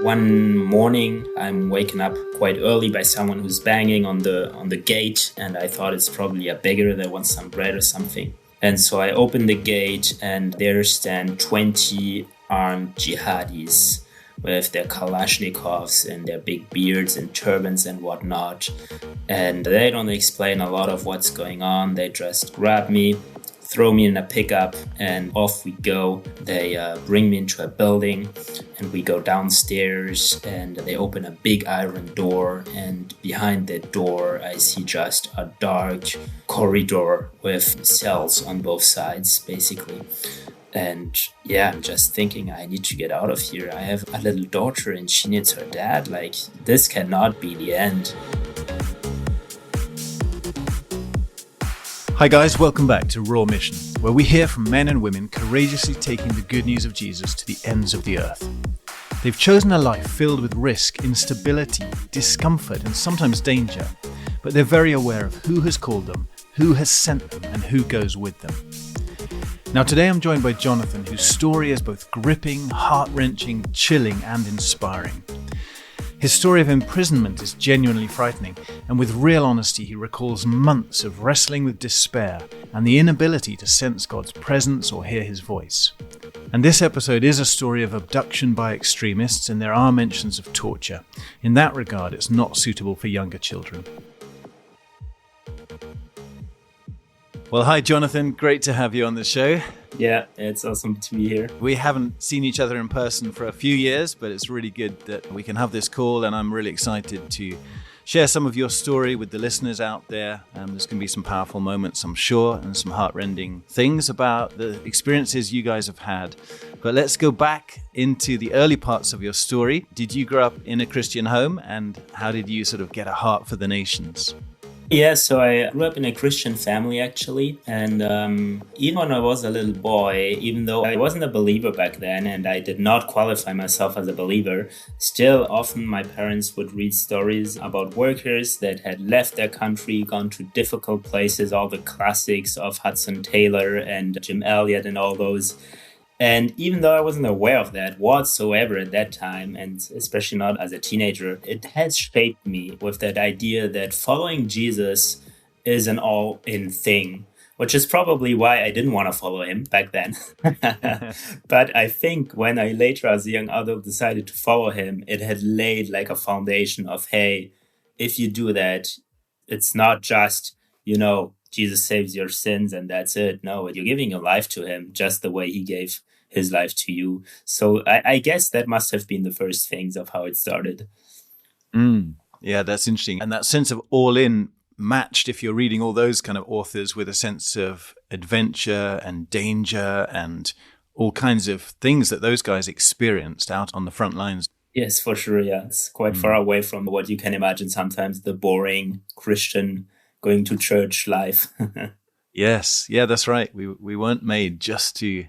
One morning, I'm waken up quite early by someone who's banging on the gate, and I thought it's probably a beggar that wants some bread or something. And so I open the gate, and there stand 20 armed jihadis with their Kalashnikovs and their big beards and turbans and whatnot. And they don't explain a lot of what's going on. They just grab me, throw me in a pickup, and off we go. They bring me into a building, and we go downstairs, and they open a big iron door, and behind that door I see just a dark corridor with cells on both sides, basically. And yeah, I'm just thinking, I need to get out of here. I have a little daughter and she needs her dad. Like, this cannot be the end. Hi guys, welcome back to Raw Mission, where we hear from men and women courageously taking the good news of Jesus to the ends of the earth. They've chosen a life filled with risk, instability, discomfort, and sometimes danger, but they're very aware of who has called them, who has sent them, and who goes with them. Now today I'm joined by Jonathan, whose story is both gripping, heart-wrenching, chilling, and inspiring. His story of imprisonment is genuinely frightening, and with real honesty he recalls months of wrestling with despair and the inability to sense God's presence or hear his voice. And this episode is a story of abduction by extremists, and there are mentions of torture. In that regard, it's not suitable for younger children. Well, hi Jonathan, great to have you on the show. Yeah, it's awesome to be here. We haven't seen each other in person for a few years, but it's really good that we can have this call, and I'm really excited to share some of your story with the listeners out there. There's going to be some powerful moments, I'm sure, and some heart-rending things about the experiences you guys have had. But let's go back into the early parts of your story. Did you grow up in a Christian home, and how did you sort of get a heart for the nations? Yeah, so I grew up in a Christian family, actually. And even when I was a little boy, even though I wasn't a believer back then and I did not qualify myself as a believer, still often my parents would read stories about workers that had left their country, gone to difficult places, all the classics of Hudson Taylor and Jim Elliot and all those. And even though I wasn't aware of that whatsoever at that time, and especially not as a teenager, it has shaped me with that idea that following Jesus is an all-in thing, which is probably why I didn't want to follow him back then. But I think when I later as a young adult decided to follow him, it had laid like a foundation of, hey, if you do that, it's not just, Jesus saves your sins and that's it. No, you're giving your life to him just the way he gave his life to you. So I guess that must have been the first things of how it started. Yeah, that's interesting. And that sense of all in matched, if you're reading all those kind of authors, with a sense of adventure and danger and all kinds of things that those guys experienced out on the front lines. Yes, for sure. Yeah, it's quite far away from what you can imagine sometimes, the boring Christian going to church life. Yes. Yeah, that's right. We weren't made just to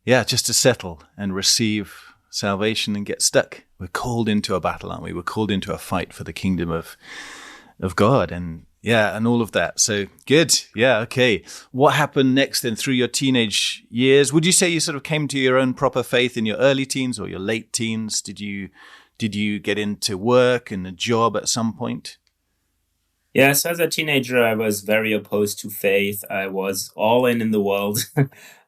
settle and receive salvation and get stuck. We're called into a battle, aren't we? We're called into a fight for the kingdom of God and all of that. So good. Yeah. Okay. What happened next then through your teenage years? Would you say you sort of came to your own proper faith in your early teens or your late teens? Did you get into work and a job at some point? Yeah, so as a teenager, I was very opposed to faith. I was all in the world.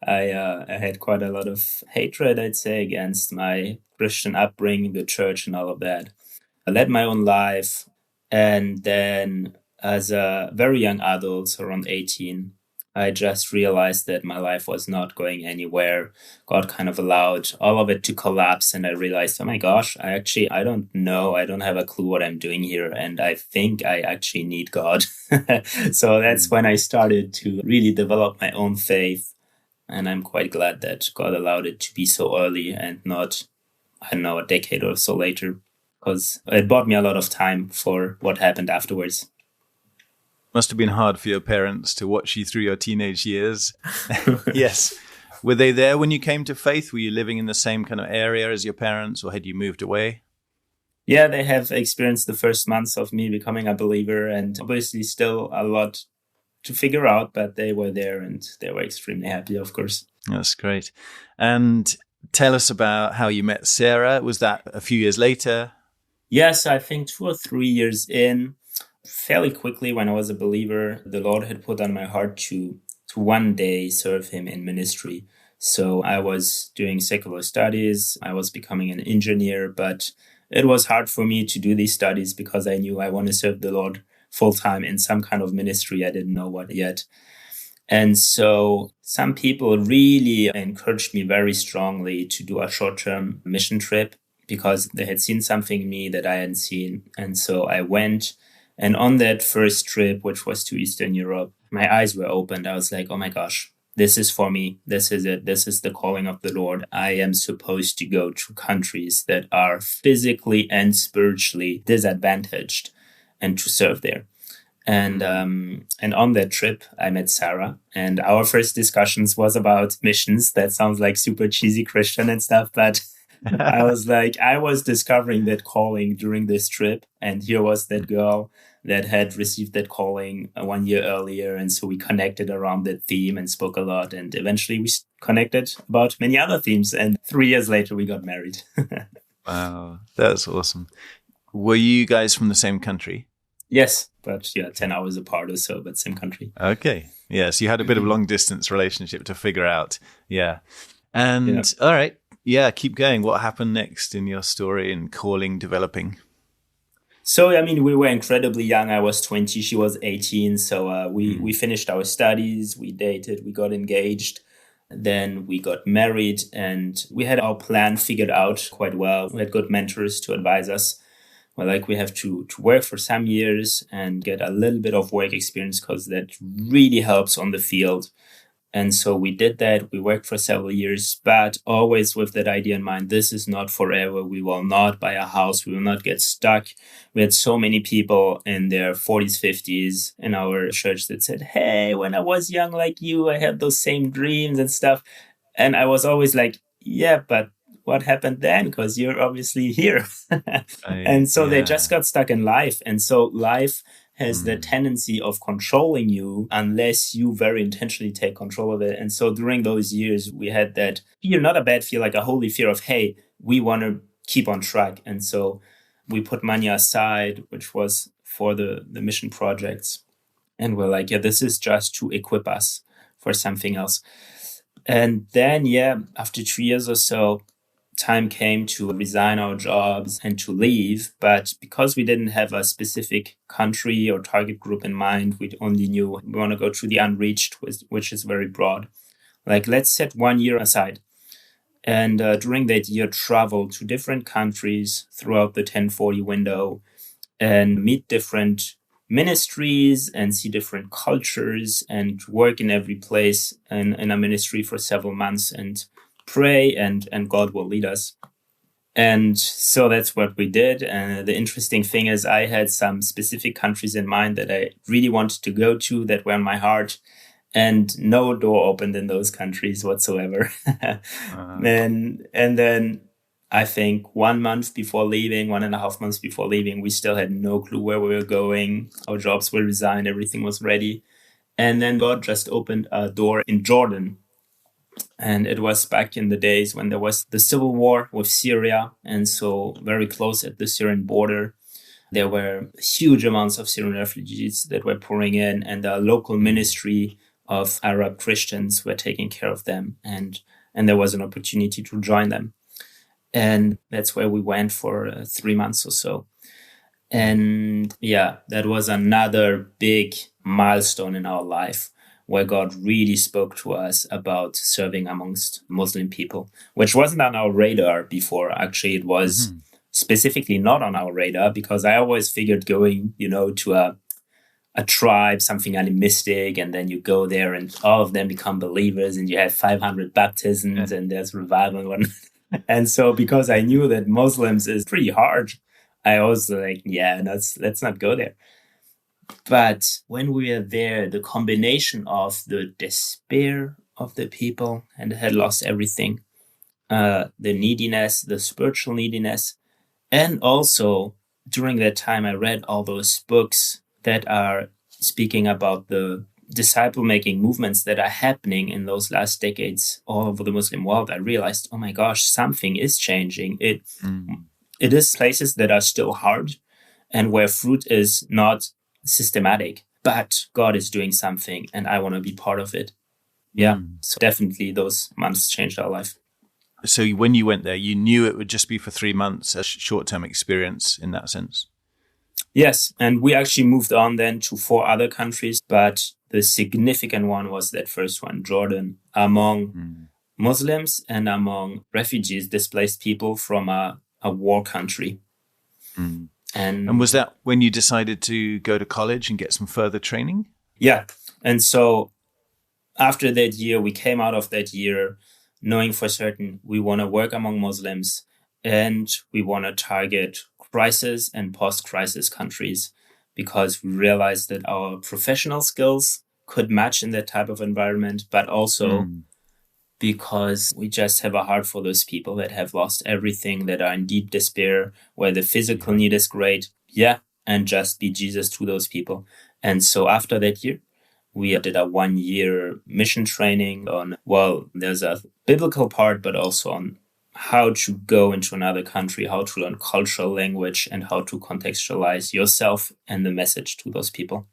I had quite a lot of hatred, I'd say, against my Christian upbringing, the church and all of that. I led my own life. And then as a very young adult, around 18, I just realized that my life was not going anywhere. God kind of allowed all of it to collapse. And I realized, oh my gosh, I don't know. I don't have a clue what I'm doing here. And I think I actually need God. So that's when I started to really develop my own faith. And I'm quite glad that God allowed it to be so early and not, a decade or so later, because it bought me a lot of time for what happened afterwards. Must have been hard for your parents to watch you through your teenage years. Yes. Were they there when you came to faith? Were you living in the same kind of area as your parents, or had you moved away? Yeah, they have experienced the first months of me becoming a believer, and obviously still a lot to figure out, but they were there and they were extremely happy, of course. That's great. And tell us about how you met Sarah. Was that a few years later? Yes, I think 2 or 3 years in, fairly quickly when I was a believer, the Lord had put on my heart to one day serve him in ministry. So I was doing secular studies. I was becoming an engineer, but it was hard for me to do these studies because I knew I want to serve the Lord full time in some kind of ministry. I didn't know what yet. And so some people really encouraged me very strongly to do a short-term mission trip because they had seen something in me that I hadn't seen. And so I went. And on that first trip, which was to Eastern Europe, my eyes were opened. I was like, oh my gosh, this is for me. This is it. This is the calling of the Lord. I am supposed to go to countries that are physically and spiritually disadvantaged and to serve there. And on that trip, I met Sarah, and our first discussions was about missions. That sounds like super cheesy Christian and stuff, but I was discovering that calling during this trip, and here was that girl that had received that calling 1 year earlier, and so we connected around that theme and spoke a lot, and eventually we connected about many other themes, and 3 years later we got married. Wow, that's awesome. Were you guys from the same country? Yes, but 10 hours apart or so, but same country. Okay. Yeah, so you had a bit of long distance relationship to figure out. Yeah. And all right. Yeah, keep going. What happened next in your story and calling developing? So, we were incredibly young. I was 20, she was 18. So we finished our studies, we dated, we got engaged. Then we got married and we had our plan figured out quite well. We had good mentors to advise us. Well, we have to work for some years and get a little bit of work experience because that really helps on the field. And so we did that. We worked for several years, but always with that idea in mind, this is not forever. We will not buy a house. We will not get stuck. We had so many people in their 40s, 50s in our church that said, hey, when I was young like you, I had those same dreams and stuff. And I was always like, yeah, but what happened then? Because you're obviously here. And so they just got stuck in life. And so life has the tendency of controlling you unless you very intentionally take control of it. And so during those years, we had that fear, not a bad fear, like a holy fear of, hey, we want to keep on track. And so we put money aside, which was for the mission projects. And we're like, this is just to equip us for something else. And then, after 2 years or so, time came to resign our jobs and to leave. But because we didn't have a specific country or target group in mind, we only knew we want to go to the unreached, which is very broad. Let's set 1 year aside. And during that year, travel to different countries throughout the 1040 window and meet different ministries and see different cultures and work in every place in a ministry for several months and pray and God will lead us. And so that's what we did. And the interesting thing is I had some specific countries in mind that I really wanted to go to that were on my heart, and no door opened in those countries whatsoever. And then I think 1 month before leaving, 1.5 months before leaving, we still had no clue where we were going. Our jobs were resigned. Everything was ready. And then God just opened a door in Jordan. And it was back in the days when there was the civil war with Syria. And so very close at the Syrian border, there were huge amounts of Syrian refugees that were pouring in, and a local ministry of Arab Christians were taking care of them. And there was an opportunity to join them. And that's where we went for 3 months or so. And that was another big milestone in our life, where God really spoke to us about serving amongst Muslim people, which wasn't on our radar before. Actually, it was specifically not on our radar because I always figured going, to a tribe, something animistic, and then you go there and all of them become believers and you have 500 baptisms and there's revival and whatnot. And so because I knew that Muslims is pretty hard, I was like, let's not go there. But when we were there, the combination of the despair of the people and they had lost everything, the neediness, the spiritual neediness, and also during that time, I read all those books that are speaking about the disciple-making movements that are happening in those last decades all over the Muslim world, I realized, oh my gosh, something is changing. It is places that are still hard and where fruit is not systematic, but God is doing something and I want to be part of it. Yeah. So definitely those months changed our life. So when you went there, you knew it would just be for 3 months, a short-term experience in that sense? Yes. And we actually moved on then to 4 other countries, but the significant one was that first one, Jordan, among Muslims and among refugees, displaced people from a war country. And was that when you decided to go to college and get some further training? Yeah. And so after that year, we came out of that year knowing for certain we want to work among Muslims and we want to target crisis and post-crisis countries because we realized that our professional skills could match in that type of environment, but also because we just have a heart for those people that have lost everything, that are in deep despair, where the physical need is great. Yeah. And just be Jesus to those people. And so after that year, we did a 1-year mission training on, well, there's a biblical part, but also on how to go into another country, how to learn cultural language, and how to contextualize yourself and the message to those people.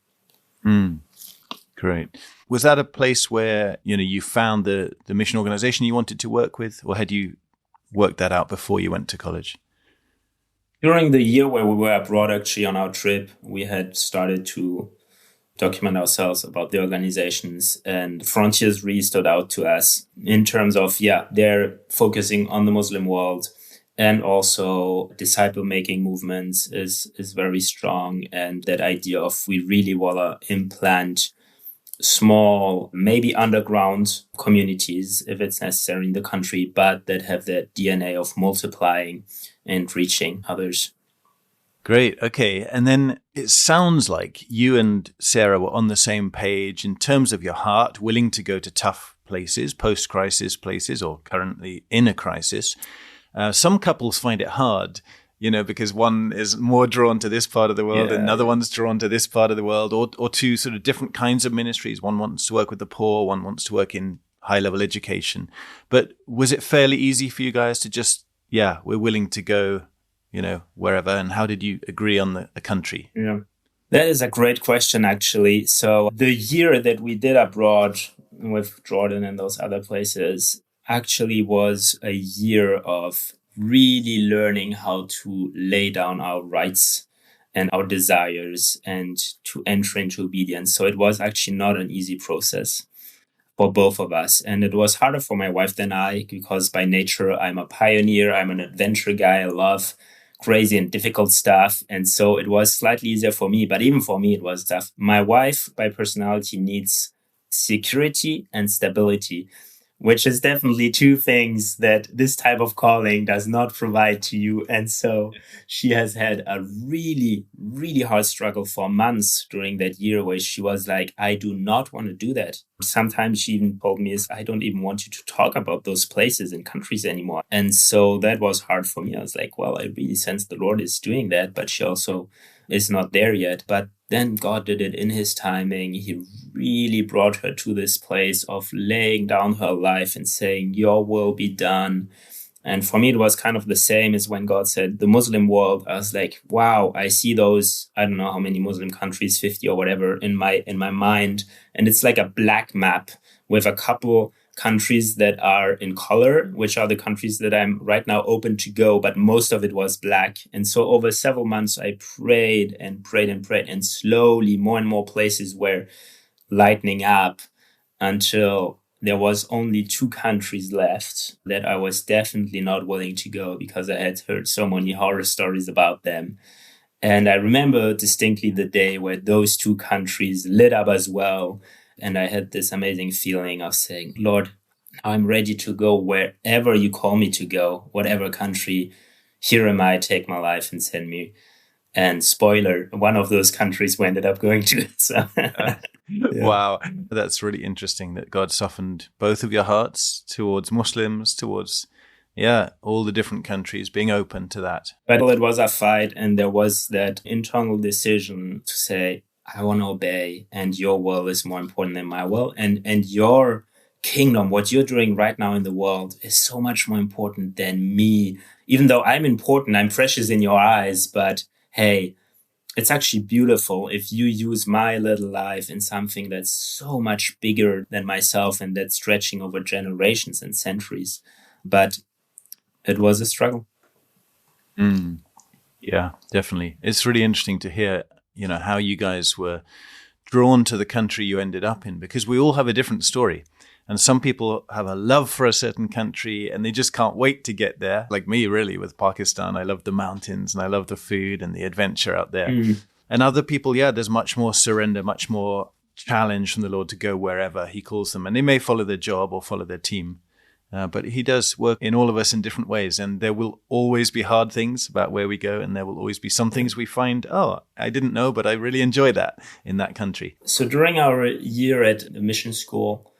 Great. Was that a place where, you found the mission organization you wanted to work with, or had you worked that out before you went to college? During the year where we were abroad, actually, on our trip, we had started to document ourselves about the organizations, and Frontiers really stood out to us in terms of, they're focusing on the Muslim world, and also disciple-making movements is very strong. And that idea of we really want to implant small, maybe underground communities, if it's necessary in the country, but that have that DNA of multiplying and reaching others. Great. Okay. And then it sounds like you and Sarah were on the same page in terms of your heart, willing to go to tough places, post-crisis places, or currently in a crisis. Some couples find it hard, because one is more drawn to this part of the world and another one's drawn to this part of the world, or to sort of different kinds of ministries. One wants to work with the poor, one wants to work in high-level education. But was it fairly easy for you guys to just, we're willing to go, wherever? And how did you agree on a country? Yeah, that is a great question, actually. So the year that we did abroad with Jordan and those other places actually was a year of really learning how to lay down our rights and our desires and to enter into obedience. So it was actually not an easy process for both of us. And it was harder for my wife than I, because by nature, I'm a pioneer. I'm an adventure guy. I love crazy and difficult stuff. And so it was slightly easier for me, but even for me, it was tough. My wife, by personality, needs security and stability, which is definitely 2 things that this type of calling does not provide to you. And so she has had a really, really hard struggle for months during that year where she was like, I do not want to do that. Sometimes she even told me, I don't even want you to talk about those places and countries anymore. And so that was hard for me. I was like, well, I really sense the Lord is doing that, but she also is not there yet. But then God did it in his timing. He really brought her to this place of laying down her life and saying, your will be done. And for me, it was kind of the same as when God said the Muslim world. I was like, wow, I see those, I don't know how many Muslim countries, 50 or whatever, in my mind. And it's like a black map with a couple countries that are in color, which are the countries that I'm right now open to go, but most of it was black. And so over several months, I prayed and prayed and prayed, and slowly more and more places were lightening up until there was only 2 countries left that I was definitely not willing to go because I had heard so many horror stories about them. And I remember distinctly the day where those 2 countries lit up as well. And I had this amazing feeling of saying, Lord, I'm ready to go wherever you call me to go, whatever country. Here am I, take my life and send me. And spoiler, one of those countries we ended up going to. So, Wow, that's really interesting that God softened both of your hearts towards Muslims, towards all the different countries, being open to that. But it was a fight, and there was that internal decision to say, I want to obey, and your will is more important than my will. And your kingdom, what you're doing right now in the world, is so much more important than me. Even though I'm important, I'm precious in your eyes, but hey, it's actually beautiful if you use my little life in something that's so much bigger than myself and that's stretching over generations and centuries. But it was a struggle. Yeah, definitely. It's really interesting to hear, how you guys were drawn to the country you ended up in, because we all have a different story. And some people have a love for a certain country and they just can't wait to get there. Like me, really, with Pakistan. I love the mountains and I love the food and the adventure out there. And other people, there's much more surrender, much more challenge from the Lord to go wherever he calls them. And they may follow their job or follow their team. But he does work in all of us in different ways. And there will always be hard things about where we go. And there will always be some things we find, I didn't know, but I really enjoy that in that country. So during our year at the mission school,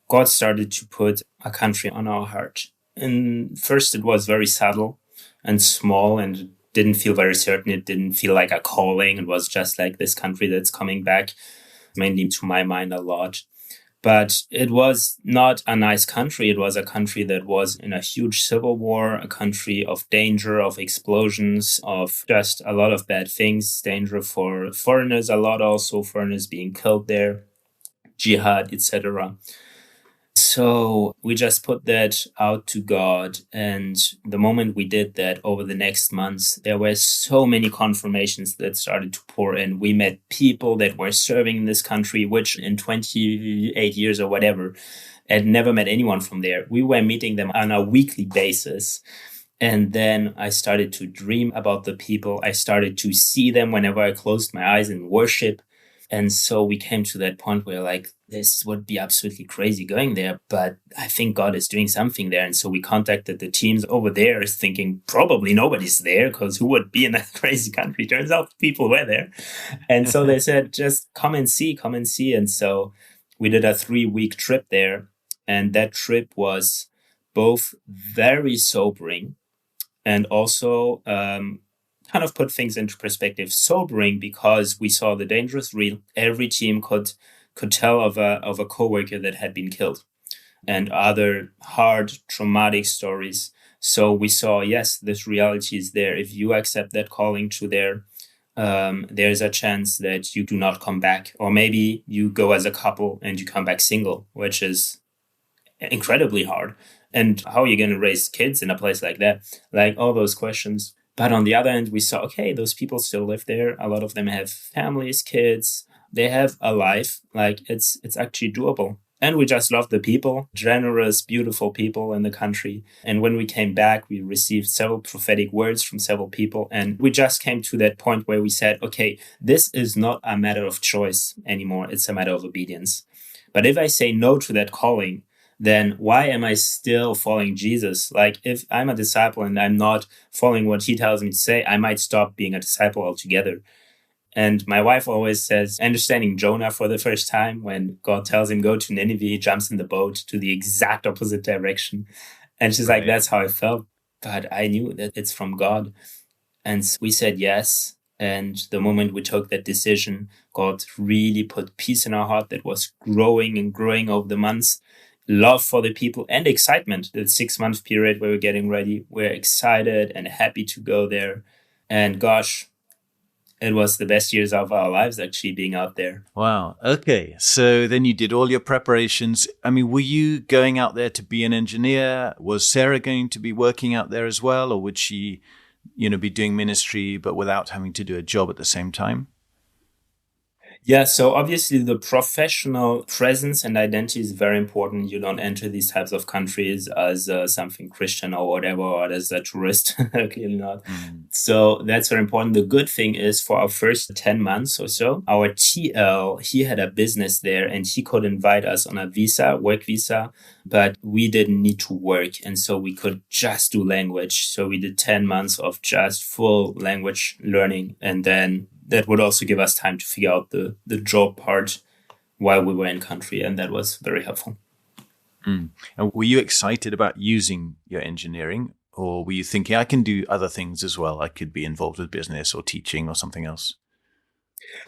God started to put a country on our heart. And first it was very subtle and small and didn't feel very certain. It didn't feel like a calling. It was just like this country that's coming back, mainly to my mind a lot. But it was not a nice country. It was a country that was in a huge civil war, a country of danger, of explosions, of just a lot of bad things, danger for foreigners, a lot also foreigners being killed there, jihad, etc. So we just put that out to God. And the moment we did that, over the next months, there were so many confirmations that started to pour in. We met people that were serving in this country, which in 28 years or whatever, had never met anyone from there. We were meeting them on a weekly basis. And then I started to dream about the people. I started to see them whenever I closed my eyes in worship. And so we came to that point where this would be absolutely crazy going there, but I think God is doing something there. And so we contacted the teams over there thinking probably nobody's there because who would be in a crazy country? Turns out people were there. And so they said, just come and see. And so we did a 3-week trip there. And that trip was both very sobering and also kind of put things into perspective. Sobering because we saw the dangerous real. Every team could tell of a coworker that had been killed and other hard traumatic stories. So we saw, yes, this reality is there. If you accept that calling to there, there's a chance that you do not come back, or maybe you go as a couple and you come back single, which is incredibly hard. And how are you going to raise kids in a place like that? Like all those questions. But on the other end, we saw, okay, those people still live there. A lot of them have families, kids. They have a life. It's actually doable. And we just love the people, generous, beautiful people in the country. And when we came back, we received several prophetic words from several people. And we just came to that point where we said, okay, this is not a matter of choice anymore. It's a matter of obedience. But if I say no to that calling, then why am I still following Jesus? If I'm a disciple and I'm not following what he tells me to say, I might stop being a disciple altogether. And my wife always says, understanding Jonah for the first time, when God tells him, go to Nineveh, he jumps in the boat to the exact opposite direction. And she's like, that's how I felt. But I knew that it's from God. And we said yes. And the moment we took that decision, God really put peace in our heart that was growing and growing over the months. Love for the people and excitement. The 6-month period where we're getting ready, we're excited and happy to go there. And gosh, it was the best years of our lives actually being out there. Be Okay. So then you did all your preparations. I mean, were you going out there to be an engineer? Was Sarah going to be working out there as well? Or would she, be doing ministry, but without having to do a job at the same time? Yeah, so obviously the professional presence and identity is very important. You don't enter these types of countries as something Christian or whatever, or as a tourist. Clearly not. So that's very important. The good thing is for our first 10 months or so, our TL, he had a business there and he could invite us on a visa, work visa, but we didn't need to work. And so we could just do language. So we did 10 months of just full language learning. And then that would also give us time to figure out the job part while we were in country. And that was very helpful. And were you excited about using your engineering, or were you thinking, I can do other things as well? I could be involved with business or teaching or something else?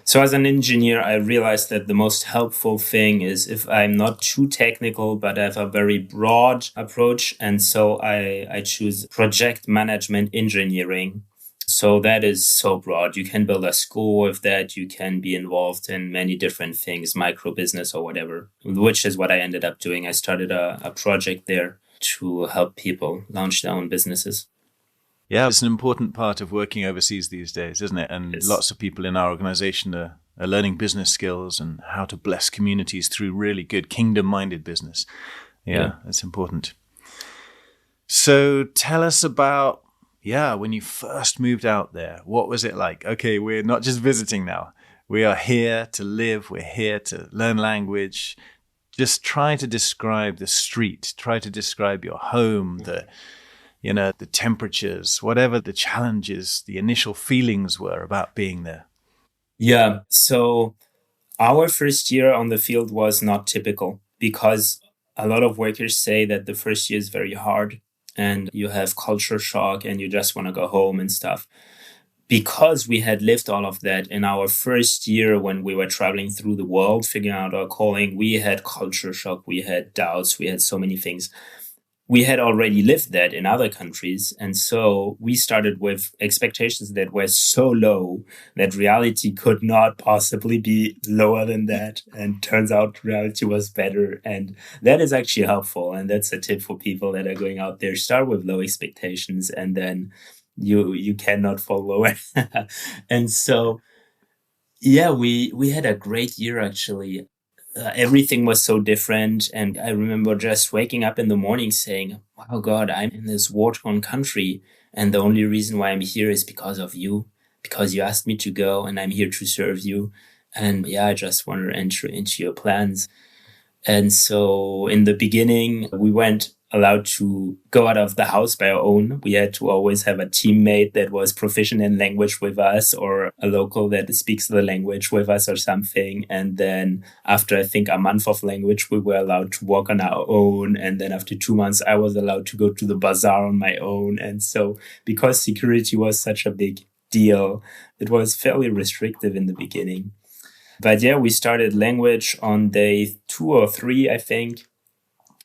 So as an engineer, I realized that the most helpful thing is if I'm not too technical, but I have a very broad approach. And so I choose project management engineering. So that is so broad. You can build a school with that. You can be involved in many different things, micro business or whatever, which is what I ended up doing. I started a project there to help people launch their own businesses. Yeah, it's an important part of working overseas these days, isn't it? And lots of people in our organization are learning business skills and how to bless communities through really good kingdom-minded business. Yeah, that's important. So tell us about, when you first moved out there, what was it like? Okay, we're not just visiting now. We are here to live. We're here to learn language. Just try to describe the street. Try to describe your home, the temperatures, whatever the challenges, the initial feelings were about being there. Yeah. So our first year on the field was not typical because a lot of workers say that the first year is very hard and you have culture shock and you just want to go home and stuff. Because we had lived all of that in our first year when we were traveling through the world, figuring out our calling, we had culture shock, we had doubts, we had so many things. We had already lived that in other countries. And so we started with expectations that were so low that reality could not possibly be lower than that. And turns out reality was better. And that is actually helpful. And that's a tip for people that are going out there. Start with low expectations and then you cannot fall lower. And so, we had a great year actually. Everything was so different. And I remember just waking up in the morning saying, wow, God, I'm in this war-torn country. And the only reason why I'm here is because of you, because you asked me to go and I'm here to serve you. And I just want to enter into your plans. And so in the beginning, we weren't allowed to go out of the house by our own. We had to always have a teammate that was proficient in language with us or a local that speaks the language with us or something. And then after, I think, a month of language, we were allowed to walk on our own. And then after 2 months, I was allowed to go to the bazaar on my own. And so because security was such a big deal, it was fairly restrictive in the beginning. But we started language on day 2 or 3, I think.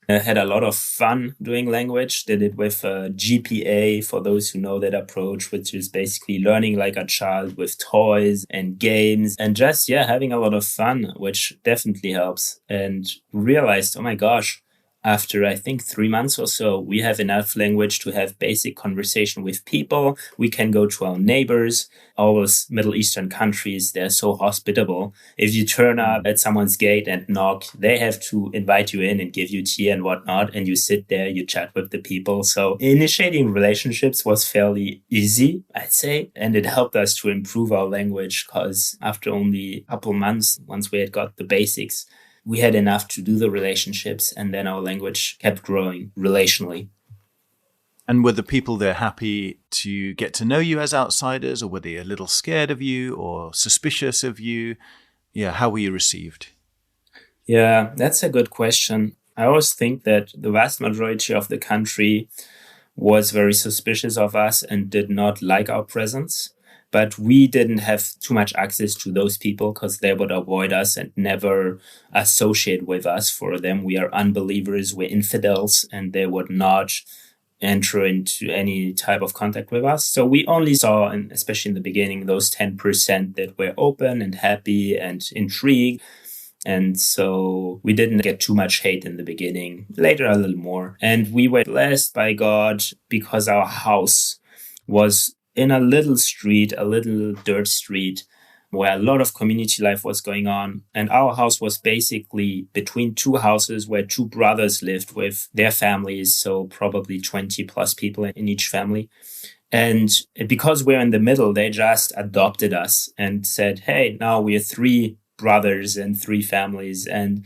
I had a lot of fun doing language, did it with GPA, for those who know that approach, which is basically learning like a child with toys and games and just, having a lot of fun, which definitely helps. And realized, oh my gosh, after I think 3 months or so, we have enough language to have basic conversation with people. We can go to our neighbors. All those Middle Eastern countries, they're so hospitable. If you turn up at someone's gate and knock, they have to invite you in and give you tea and whatnot. And you sit there, you chat with the people. So initiating relationships was fairly easy, I'd say. And it helped us to improve our language because after only a couple months, once we had got the basics, we had enough to do the relationships, and then our language kept growing relationally. And were the people there happy to get to know you as outsiders, or were they a little scared of you or suspicious of you? How were you received? Yeah, that's a good question. I always think that the vast majority of the country was very suspicious of us and did not like our presence. But we didn't have too much access to those people because they would avoid us and never associate with us. For them, we are unbelievers, we're infidels, and they would not enter into any type of contact with us. So we only saw, and especially in the beginning, those 10% that were open and happy and intrigued. And so we didn't get too much hate in the beginning, later a little more. And we were blessed by God because our house was in a little street, a little dirt street, where a lot of community life was going on. And our house was basically between two houses where two brothers lived with their families, so probably 20 plus people in each family. And because we're in the middle, they just adopted us and said, hey, now we're 3 brothers and 3 families. And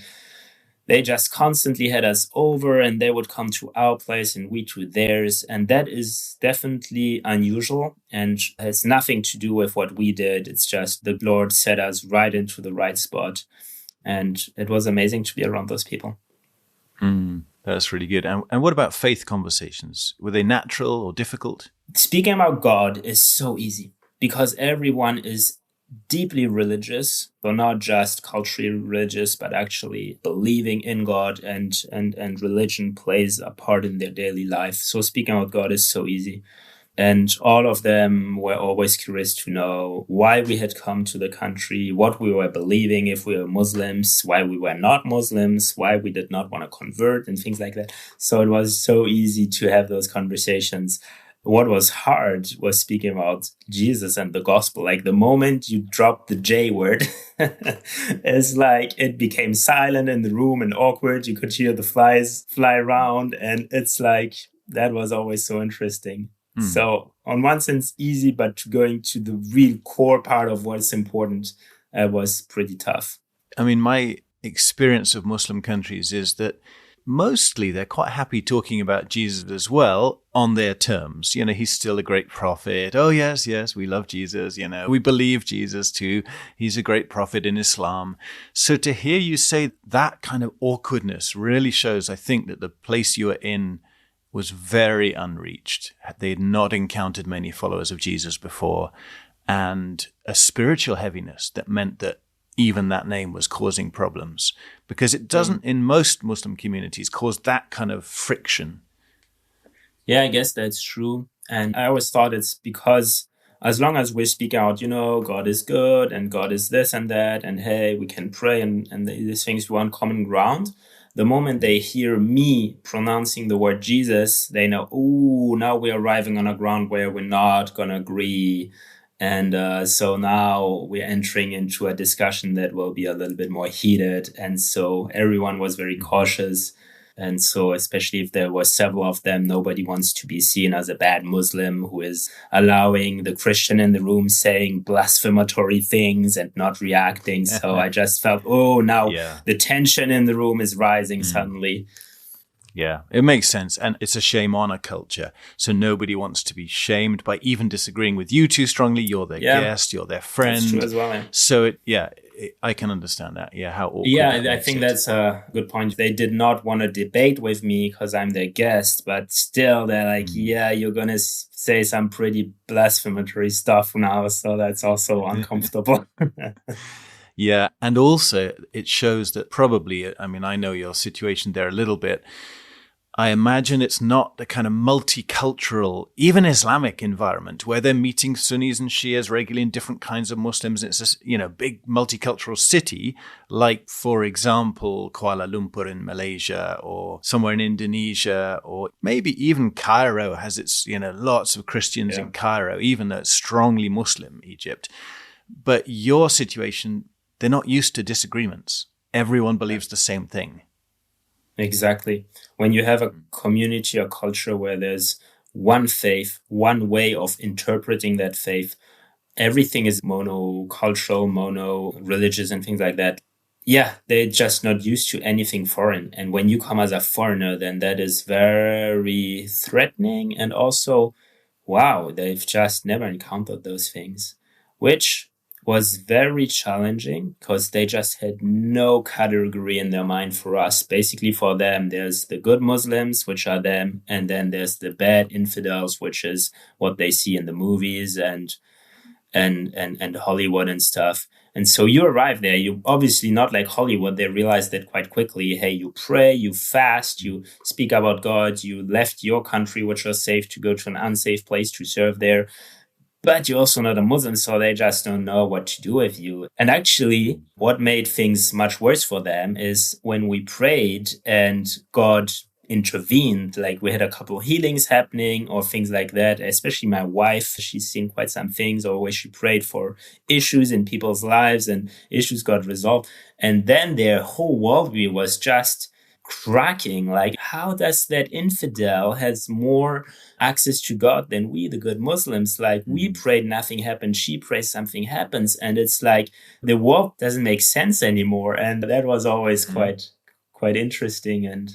they just constantly had us over, and they would come to our place and we to theirs. And that is definitely unusual and has nothing to do with what we did. It's just the Lord set us right into the right spot. And it was amazing to be around those people. That's really good. And what about faith conversations? Were they natural or difficult? Speaking about God is so easy because everyone is deeply religious, so not just culturally religious, but actually believing in God, and religion plays a part in their daily life. So speaking about God is so easy. And all of them were always curious to know why we had come to the country, what we were believing, if we were Muslims, why we were not Muslims, why we did not want to convert, and things like that. So it was so easy to have those conversations. What was hard was speaking about Jesus and the gospel. Like the moment you dropped the J word, it's like it became silent in the room and awkward. You could hear the flies fly around, and it's like that was always so interesting. So on one sense, easy, but going to the real core part of what's important was pretty tough. I mean, my experience of Muslim countries is that mostly they're quite happy talking about Jesus as well on their terms. You know, he's still a great prophet. Oh, yes, we love Jesus. You know, we believe Jesus too. He's a great prophet in Islam. So to hear you say that kind of awkwardness really shows, I think, that the place you are in was very unreached. They had not encountered many followers of Jesus before, and a spiritual heaviness that meant that even that name was causing problems, because it doesn't in most Muslim communities cause that kind of friction. Yeah, I guess that's true. And I always thought it's because as long as we speak out, you know, God is good and God is this and that, and hey, we can pray and these things, we want common ground. The moment they hear me pronouncing the word Jesus, they know, oh, now we're arriving on a ground where we're not going to agree. And so now we're entering into a discussion that will be a little bit more heated. And so everyone was very cautious. And so especially if there were several of them, nobody wants to be seen as a bad Muslim who is allowing the Christian in the room saying blasphematory things and not reacting. So I just felt, now the tension in the room is rising suddenly. Yeah, it makes sense. And it's a shame honor culture. So nobody wants to be shamed by even disagreeing with you too strongly. You're their guest, you're their friend. That's true as well. So I can understand that. Yeah, how awkward. Yeah, I think that's a good point. They did not want to debate with me because I'm their guest, but still they're like, you're going to say some pretty blasphematory stuff now. So that's also uncomfortable. Yeah. And also it shows that probably, I mean, I know your situation there a little bit. I imagine it's not the kind of multicultural, even Islamic environment where they're meeting Sunnis and Shias regularly in different kinds of Muslims. It's a, big multicultural city, like, for example, Kuala Lumpur in Malaysia or somewhere in Indonesia, or maybe even Cairo has its, lots of Christians in Cairo, even though it's strongly Muslim, Egypt. But your situation, they're not used to disagreements. Everyone believes the same thing. Exactly. When you have a community or culture where there's one faith, one way of interpreting that faith, everything is monocultural, mono-religious and things like that. Yeah, they're just not used to anything foreign. And when you come as a foreigner, then that is very threatening. And also, wow, they've just never encountered those things, which was very challenging because they just had no category in their mind for us. Basically, for them, there's the good Muslims, which are them, and then there's the bad infidels, which is what they see in the movies and Hollywood and stuff. And so you arrive there, you obviously not like Hollywood. They realized that quite quickly. Hey, you pray, you fast, you speak about God, you left your country, which was safe, to go to an unsafe place to serve there. But you're also not a Muslim, so they just don't know what to do with you. And actually, what made things much worse for them is when we prayed and God intervened, like we had a couple of healings happening or things like that. Especially my wife, she's seen quite some things, or where she prayed for issues in people's lives and issues got resolved. And then their whole worldview was just cracking. Like, how does that infidel has more access to God than we, the good Muslims? Like, we prayed, nothing happened. She prays, something happens. And it's like the world doesn't make sense anymore. And that was always quite interesting and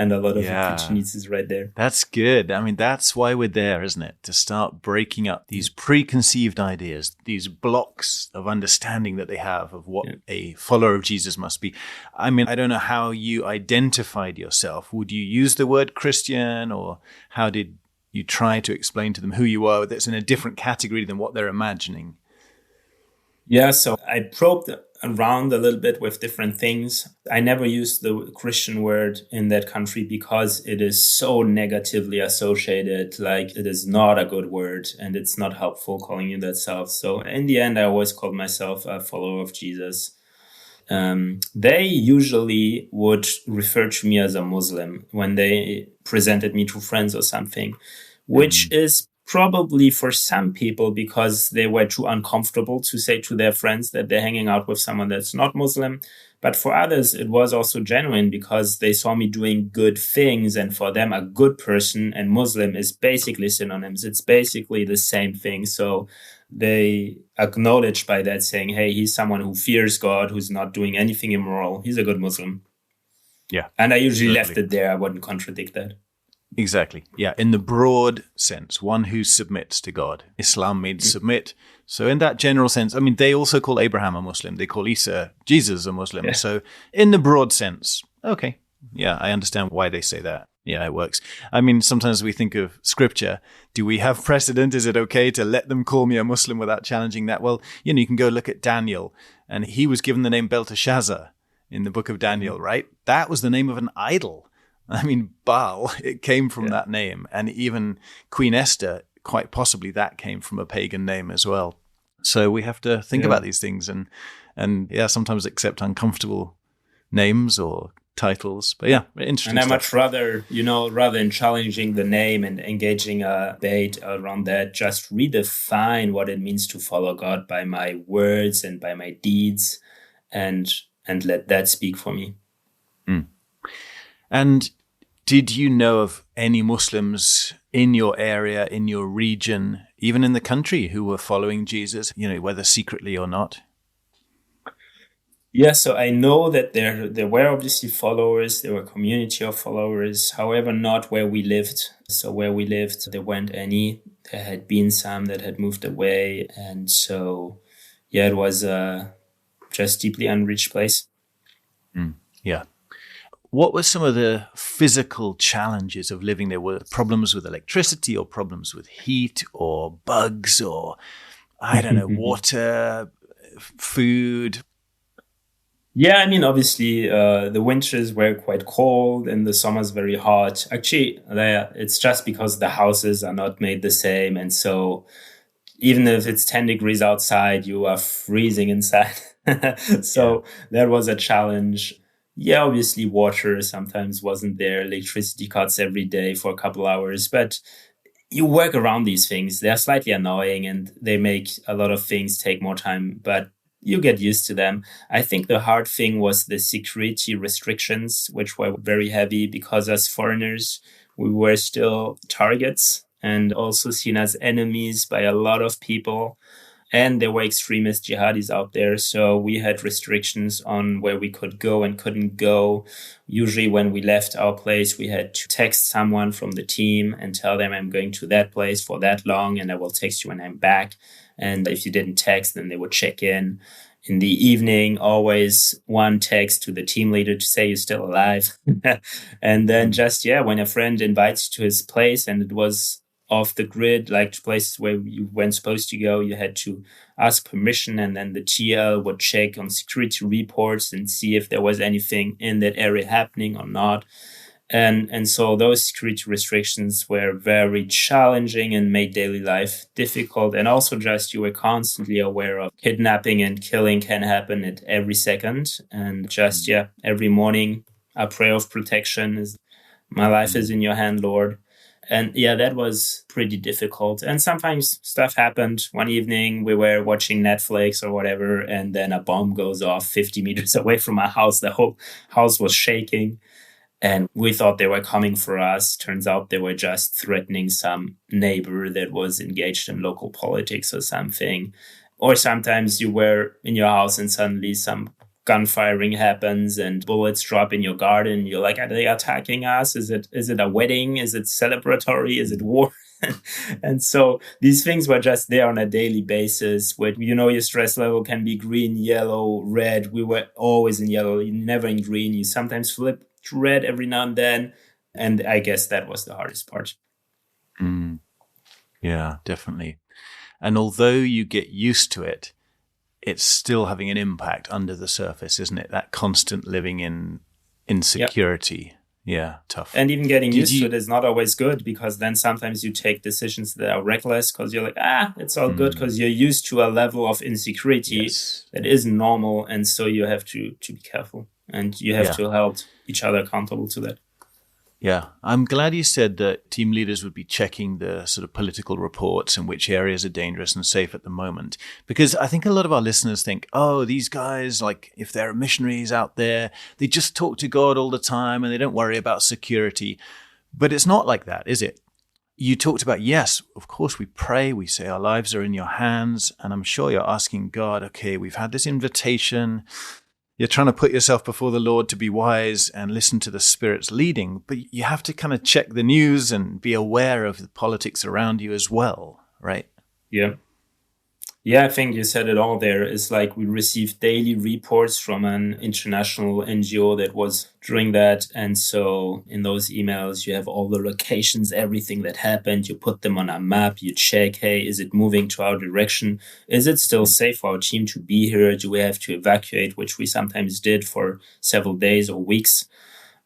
a lot of opportunities right there. That's good. I mean, that's why we're there, isn't it? To start breaking up these preconceived ideas, these blocks of understanding that they have of what a follower of Jesus must be. I mean, I don't know how you identified yourself. Would you use the word Christian, or how did you try to explain to them who you are that's in a different category than what they're imagining? Yeah, so I probed around a little bit with different things. I never used the Christian word in that country because it is so negatively associated. Like, it is not a good word and it's not helpful calling you that self. So in the end, I always called myself a follower of Jesus. They usually would refer to me as a Muslim when they presented me to friends or something, which is probably for some people because they were too uncomfortable to say to their friends that they're hanging out with someone that's not Muslim. But for others, it was also genuine because they saw me doing good things. And for them, a good person and Muslim is basically synonyms. It's basically the same thing. So they acknowledge by that saying, hey, he's someone who fears God, who's not doing anything immoral. He's a good Muslim. Yeah. And I usually totally. left it there. I wouldn't contradict that. Exactly. Yeah. In the broad sense, one who submits to God. Islam means submit. So in that general sense, I mean, they also call Abraham a Muslim. They call Jesus a Muslim. Yeah. So in the broad sense, okay. Yeah, I understand why they say that. Yeah, it works. I mean, sometimes we think of scripture. Do we have precedent? Is it okay to let them call me a Muslim without challenging that? Well, you can go look at Daniel, and he was given the name Belteshazzar in the book of Daniel, right? That was the name of an idol. I mean, Baal, it came from that name. And even Queen Esther, quite possibly that came from a pagan name as well. So we have to think about these things and sometimes accept uncomfortable names or titles. But yeah, interesting And I stuff. much rather, rather than challenging the name and engaging a debate around that, just redefine what it means to follow God by my words and by my deeds and let that speak for me. And did you know of any Muslims in your area, in your region, even in the country, who were following Jesus, whether secretly or not? Yeah, so I know that there were obviously followers, there were a community of followers, however, not where we lived. So where we lived, there weren't any. There had been some that had moved away. And so, it was just deeply unreached place. Yeah. What were some of the physical challenges of living there? Were problems with electricity or problems with heat or bugs or, I don't know, water, food? Yeah, I mean, obviously, the winters were quite cold and the summers very hot. Actually, it's just because the houses are not made the same. And so even if it's 10 degrees outside, you are freezing inside. So that was a challenge. Yeah, obviously, water sometimes wasn't there. Electricity cuts every day for a couple hours. But you work around these things. They're slightly annoying and they make a lot of things take more time. But you get used to them. I think the hard thing was the security restrictions, which were very heavy because as foreigners, we were still targets and also seen as enemies by a lot of people. And there were extremist jihadis out there. So we had restrictions on where we could go and couldn't go. Usually when we left our place, we had to text someone from the team and tell them I'm going to that place for that long and I will text you when I'm back. And if you didn't text, then they would check in the evening, always one text to the team leader to say you're still alive. And then when a friend invites you to his place and it was off the grid, like places where you weren't supposed to go, you had to ask permission. And then the TL would check on security reports and see if there was anything in that area happening or not. And so those security restrictions were very challenging and made daily life difficult. And also just you were constantly aware of kidnapping and killing can happen at every second. And just, every morning, a prayer of protection is, my life is in your hand, Lord. And that was pretty difficult. And sometimes stuff happened. One evening we were watching Netflix or whatever, and then a bomb goes off 50 meters away from our house. The whole house was shaking. And we thought they were coming for us. Turns out they were just threatening some neighbor that was engaged in local politics or something. Or sometimes you were in your house and suddenly some gunfiring happens and bullets drop in your garden. You're like, are they attacking us? Is it a wedding? Is it celebratory? Is it war? And so these things were just there on a daily basis where, your stress level can be green, yellow, red. We were always in yellow, never in green. You sometimes flip to red every now and then. And I guess that was the hardest part. Yeah, definitely. And although you get used to it, it's still having an impact under the surface, isn't it? That constant living in insecurity. Yeah, tough. And even getting used to it is not always good, because then sometimes you take decisions that are reckless because you're like, it's all good, because you're used to a level of insecurity that isn't normal. And so you have to be careful, and you have to hold each other accountable to that. Yeah, I'm glad you said that team leaders would be checking the sort of political reports and which areas are dangerous and safe at the moment. Because I think a lot of our listeners think, oh, these guys, like if they're missionaries out there, they just talk to God all the time and they don't worry about security. But it's not like that, is it? You talked about, yes, of course we pray, we say our lives are in your hands. And I'm sure you're asking God, okay, we've had this invitation. You're trying to put yourself before the Lord to be wise and listen to the Spirit's leading, but you have to kind of check the news and be aware of the politics around you as well, right? Yeah. Yeah, I think you said it all there. It's like we received daily reports from an international NGO that was doing that. And so in those emails, you have all the locations, everything that happened. You put them on a map. You check, hey, is it moving to our direction? Is it still safe for our team to be here? Do we have to evacuate, which we sometimes did for several days or weeks?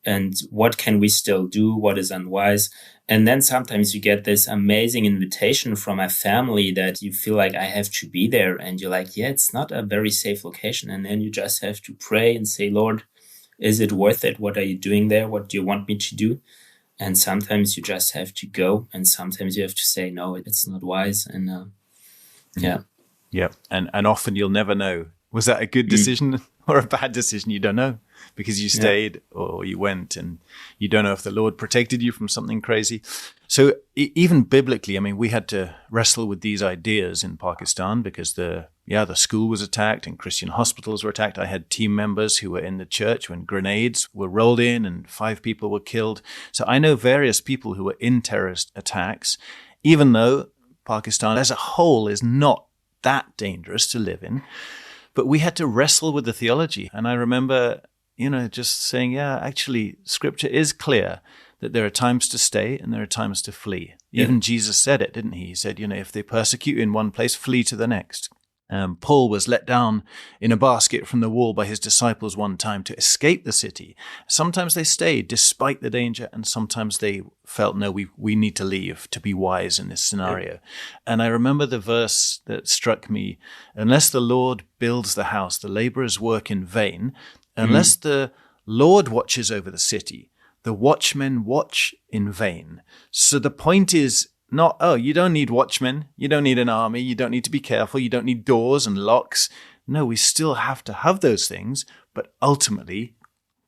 And what can we still do? What is unwise? And then sometimes you get this amazing invitation from a family that you feel like I have to be there. And you're like, yeah, it's not a very safe location. And then you just have to pray and say, Lord, is it worth it? What are you doing there? What do you want me to do? And sometimes you just have to go. And sometimes you have to say, no, it's not wise. And Yeah. And often you'll never know. Was that a good decision or a bad decision? You don't know, because you stayed or you went, and you don't know if the Lord protected you from something crazy. So even biblically, I mean, we had to wrestle with these ideas in Pakistan because the school was attacked and Christian hospitals were attacked. I had team members who were in the church when grenades were rolled in and 5 people were killed. So I know various people who were in terrorist attacks, even though Pakistan as a whole is not that dangerous to live in. But we had to wrestle with the theology. And I remember, just saying, actually, Scripture is clear that there are times to stay and there are times to flee. Even Jesus said it, didn't he? He said, if they persecute you in one place, flee to the next. Paul was let down in a basket from the wall by his disciples one time to escape the city. Sometimes they stayed despite the danger, and sometimes they felt, no, we need to leave to be wise in this scenario. And I remember the verse that struck me: unless the Lord builds the house, the laborers work in vain. Unless the Lord watches over the city, the watchmen watch in vain. So the point is, not, you don't need watchmen, you don't need an army, you don't need to be careful, you don't need doors and locks. No, we still have to have those things, but ultimately,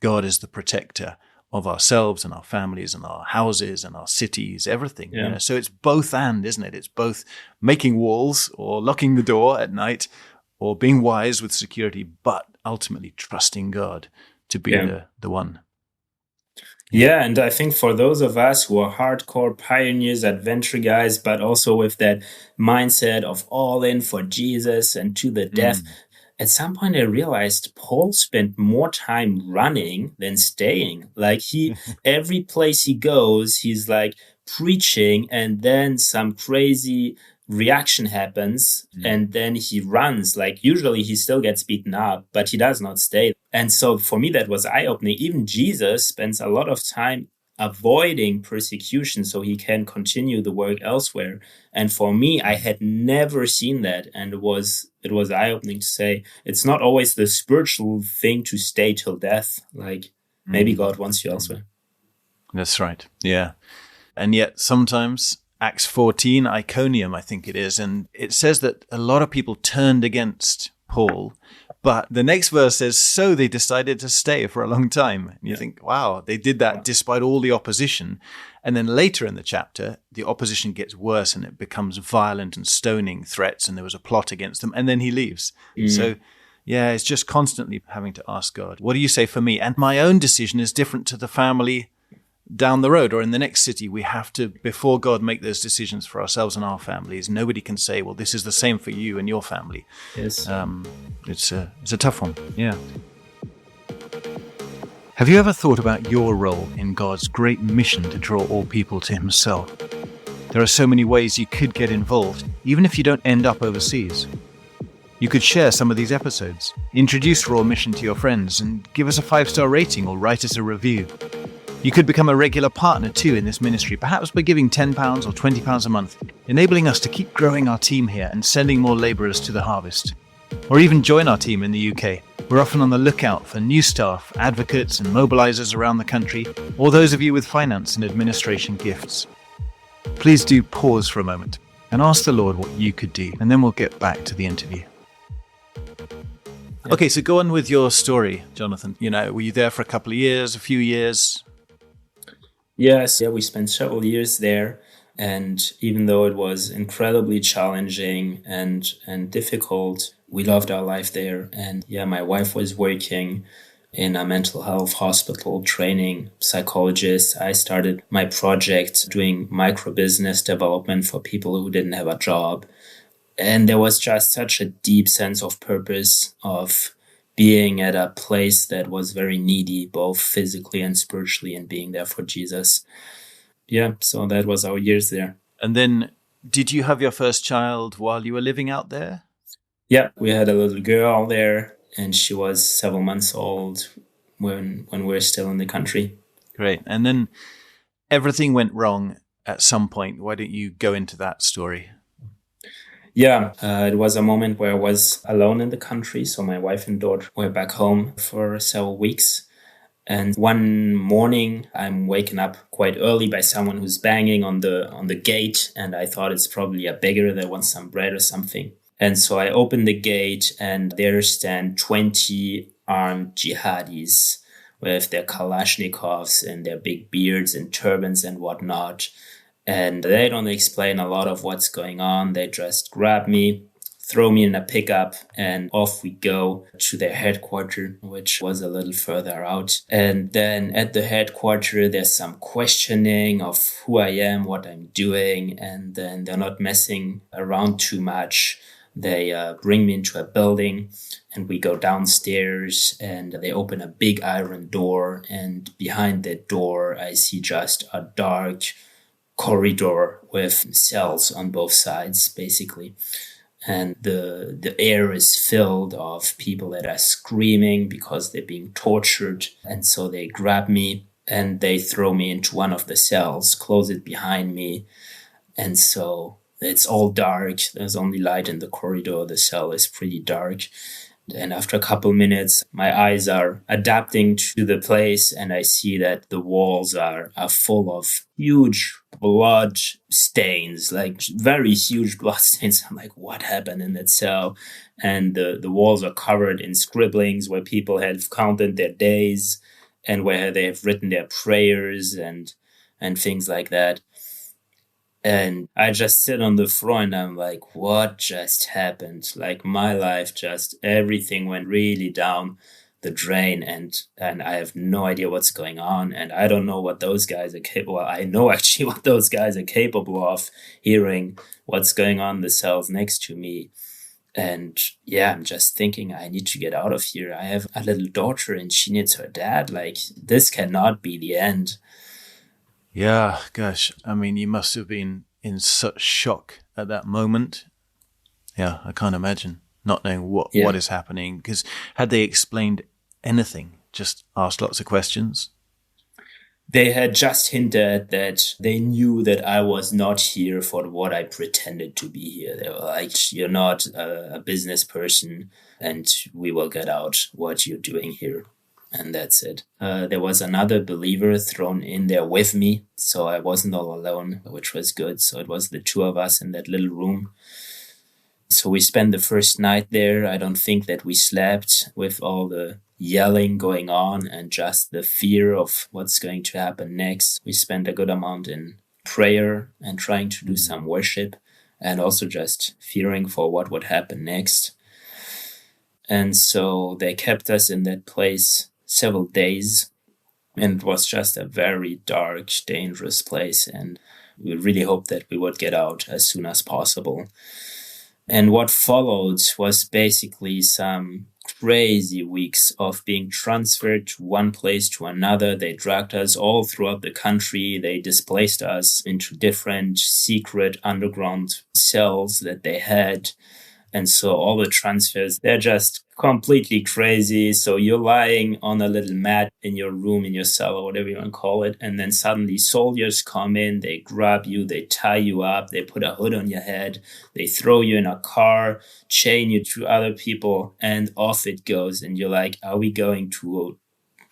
God is the protector of ourselves and our families and our houses and our cities, everything. Yeah. So it's both and, isn't it? It's both making walls or locking the door at night or being wise with security, but ultimately trusting God to be the one. Yeah, and I think for those of us who are hardcore pioneers, adventure guys, but also with that mindset of all in for Jesus and to the death, at some point I realized Paul spent more time running than staying. Like every place he goes, he's like preaching, and then some crazy reaction happens, and then he runs. Like usually he still gets beaten up, but he does not stay. And so for me, that was eye-opening. Even Jesus spends a lot of time avoiding persecution so he can continue the work elsewhere. And for me, I had never seen that. And it was eye-opening to say, it's not always the spiritual thing to stay till death. Like maybe God wants you elsewhere. That's right. Yeah. And yet sometimes Acts 14, Iconium, I think it is. And it says that a lot of people turned against Paul. But the next verse says, so they decided to stay for a long time. And you think, wow, they did that despite all the opposition. And then later in the chapter, the opposition gets worse and it becomes violent and stoning threats. And there was a plot against them. And then he leaves. So, it's just constantly having to ask God, what do you say for me? And my own decision is different to the family down the road or in the next city. We have to, before God, make those decisions for ourselves and our families. Nobody can say, well, this is the same for you and your family. Yes. It's a tough one. Yeah. Have you ever thought about your role in God's great mission to draw all people to himself? There are so many ways you could get involved, even if you don't end up overseas. You could share some of these episodes, introduce Raw Mission to your friends, and give us a 5-star rating or write us a review. You could become a regular partner too in this ministry, perhaps by giving £10 or £20 a month, enabling us to keep growing our team here and sending more labourers to the harvest. Or even join our team in the UK. We're often on the lookout for new staff, advocates and mobilisers around the country, or those of you with finance and administration gifts. Please do pause for a moment and ask the Lord what you could do, and then we'll get back to the interview. Okay, so go on with your story, Jonathan. Were you there for a couple of years, a few years? Yes, we spent several years there. And even though it was incredibly challenging and difficult, we loved our life there. And my wife was working in a mental health hospital, training psychologists. I started my project doing micro business development for people who didn't have a job. And there was just such a deep sense of purpose of being at a place that was very needy, both physically and spiritually, and being there for Jesus. So that was our years there. And then did you have your first child while you were living out there? Yeah, we had a little girl there, and she was several months old when we were still in the country. Great. And then everything went wrong at some point. Why don't you go into that story? It was a moment where I was alone in the country. So my wife and daughter were back home for several weeks. And one morning, I'm waken up quite early by someone who's banging on the gate. And I thought it's probably a beggar that wants some bread or something. And so I opened the gate, and there stand 20 armed jihadis with their Kalashnikovs and their big beards and turbans and whatnot. And they don't explain a lot of what's going on. They just grab me, throw me in a pickup, and off we go to their headquarters, which was a little further out. And then at the headquarters, there's some questioning of who I am, what I'm doing, and then they're not messing around too much. They bring me into a building, and we go downstairs, and they open a big iron door, and behind that door, I see just a dark corridor with cells on both sides, basically. And the air is filled of people that are screaming because they're being tortured. And so they grab me and they throw me into one of the cells, close it behind me. And so it's all dark. There's only light in the corridor. The cell is pretty dark. And after a couple minutes, my eyes are adapting to the place, and I see that the walls are full of huge blood stains, like very huge blood stains. I'm like, what happened in that cell? And the walls are covered in scribblings where people have counted their days and where they have written their prayers and things like that. And I just sit on the floor and I'm like, what just happened? Like my life, just everything went really down the drain, and I have no idea what's going on. And I don't know what those guys are capable of. I know actually what those guys are capable of, hearing what's going on in the cells next to me. And I'm just thinking, I need to get out of here. I have a little daughter and she needs her dad. Like, this cannot be the end. Yeah, gosh. I mean, you must have been in such shock at that moment. Yeah, I can't imagine not knowing what is happening. Because had they explained anything, just asked lots of questions? They had just hinted that they knew that I was not here for what I pretended to be here. They were like, you're not a business person, and we will get out what you're doing here. And that's it. There was another believer thrown in there with me, so I wasn't all alone, which was good. So it was the two of us in that little room. So we spent the first night there. I don't think that we slept with all the yelling going on and just the fear of what's going to happen next. We spent a good amount in prayer and trying to do some worship, and also just fearing for what would happen next. And so they kept us in that place several days, and it was just a very dark, dangerous place, and we really hoped that we would get out as soon as possible. And what followed was basically some crazy weeks of being transferred to one place to another. They dragged us all throughout the country. They displaced us into different secret underground cells that they had. And so all the transfers, they're just completely crazy. So you're lying on a little mat in your room, in your cell, or whatever you want to call it. And then suddenly soldiers come in, they grab you, they tie you up, they put a hood on your head, they throw you in a car, chain you to other people, and off it goes. And you're like, are we going to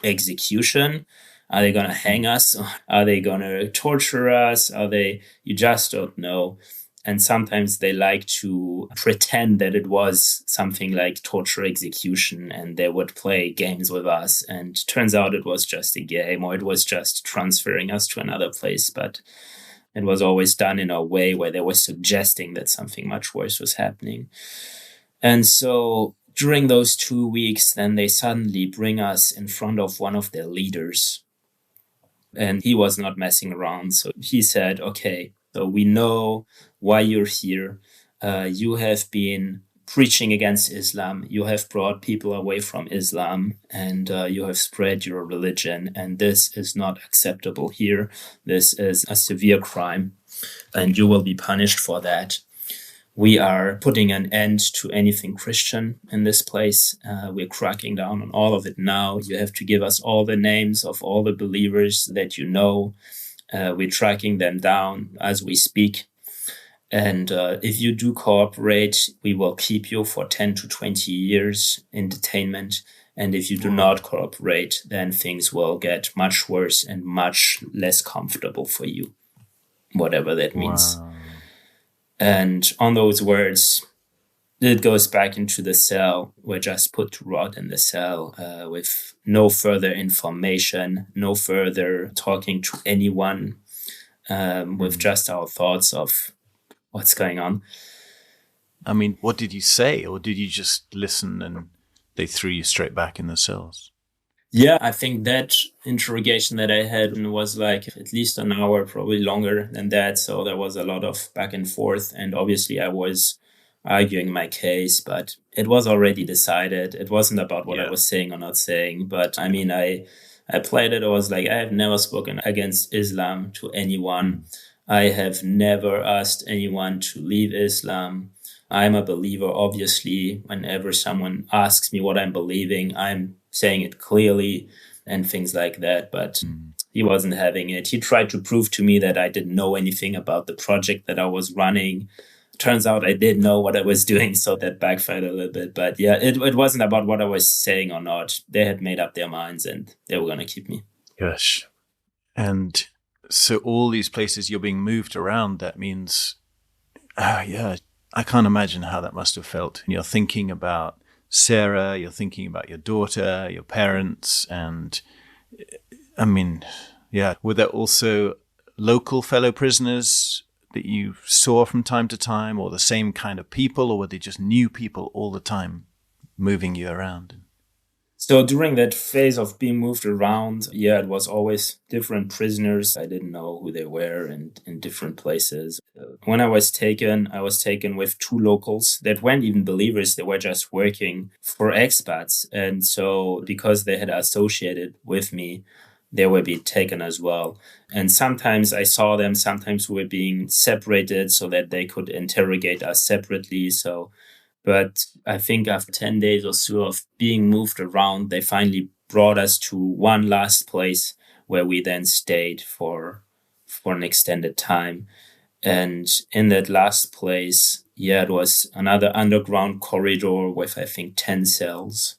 execution? Are they going to hang us? Are they going to torture us? You just don't know. And sometimes they like to pretend that it was something like torture execution, and they would play games with us. And turns out it was just a game, or it was just transferring us to another place. But it was always done in a way where they were suggesting that something much worse was happening. And so during those 2 weeks, then they suddenly bring us in front of one of their leaders. And he was not messing around. So he said, okay, so we know why you're here. You have been preaching against Islam. You have brought people away from Islam, and you have spread your religion. And this is not acceptable here. This is a severe crime, and you will be punished for that. We are putting an end to anything Christian in this place. We're cracking down on all of it now. You have to give us all the names of all the believers that you know. We're tracking them down as we speak. And if you do cooperate, we will keep you for 10 to 20 years in detainment. And if you do not cooperate, then things will get much worse and much less comfortable for you, whatever that means. Wow. And on those words, it goes back into the cell. We're just put to rot in the cell with no further information, no further talking to anyone, with just our thoughts of what's going on. I mean, what did you say? Or did you just listen and they threw you straight back in the cells? Yeah, I think that interrogation that I had was like at least an hour, probably longer than that. So there was a lot of back and forth. And obviously I was arguing my case, but it was already decided. It wasn't about what I was saying or not saying. But I mean, I played it. I was like, I have never spoken against Islam to anyone. I have never asked anyone to leave Islam. I'm a believer, obviously. Whenever someone asks me what I'm believing, I'm saying it clearly and things like that. But he wasn't having it. He tried to prove to me that I didn't know anything about the project that I was running. Turns out I did know what I was doing, so that backfired a little bit. But yeah, it wasn't about what I was saying or not. They had made up their minds and they were going to keep me. Gosh. And so all these places you're being moved around, that means, I can't imagine how that must have felt. And you're thinking about Sarah, you're thinking about your daughter, your parents, and I mean, were there also local fellow prisoners that you saw from time to time, or the same kind of people, or were they just new people all the time moving you around? So during that phase of being moved around, it was always different prisoners. I didn't know who they were and in different places. When I was taken with two locals that weren't even believers. They were just working for expats. And so because they had associated with me, they were being taken as well. And sometimes I saw them, sometimes we were being separated so that they could interrogate us separately. But I think after 10 days or so of being moved around, they finally brought us to one last place where we then stayed for an extended time. And in that last place, it was another underground corridor with, I think, 10 cells.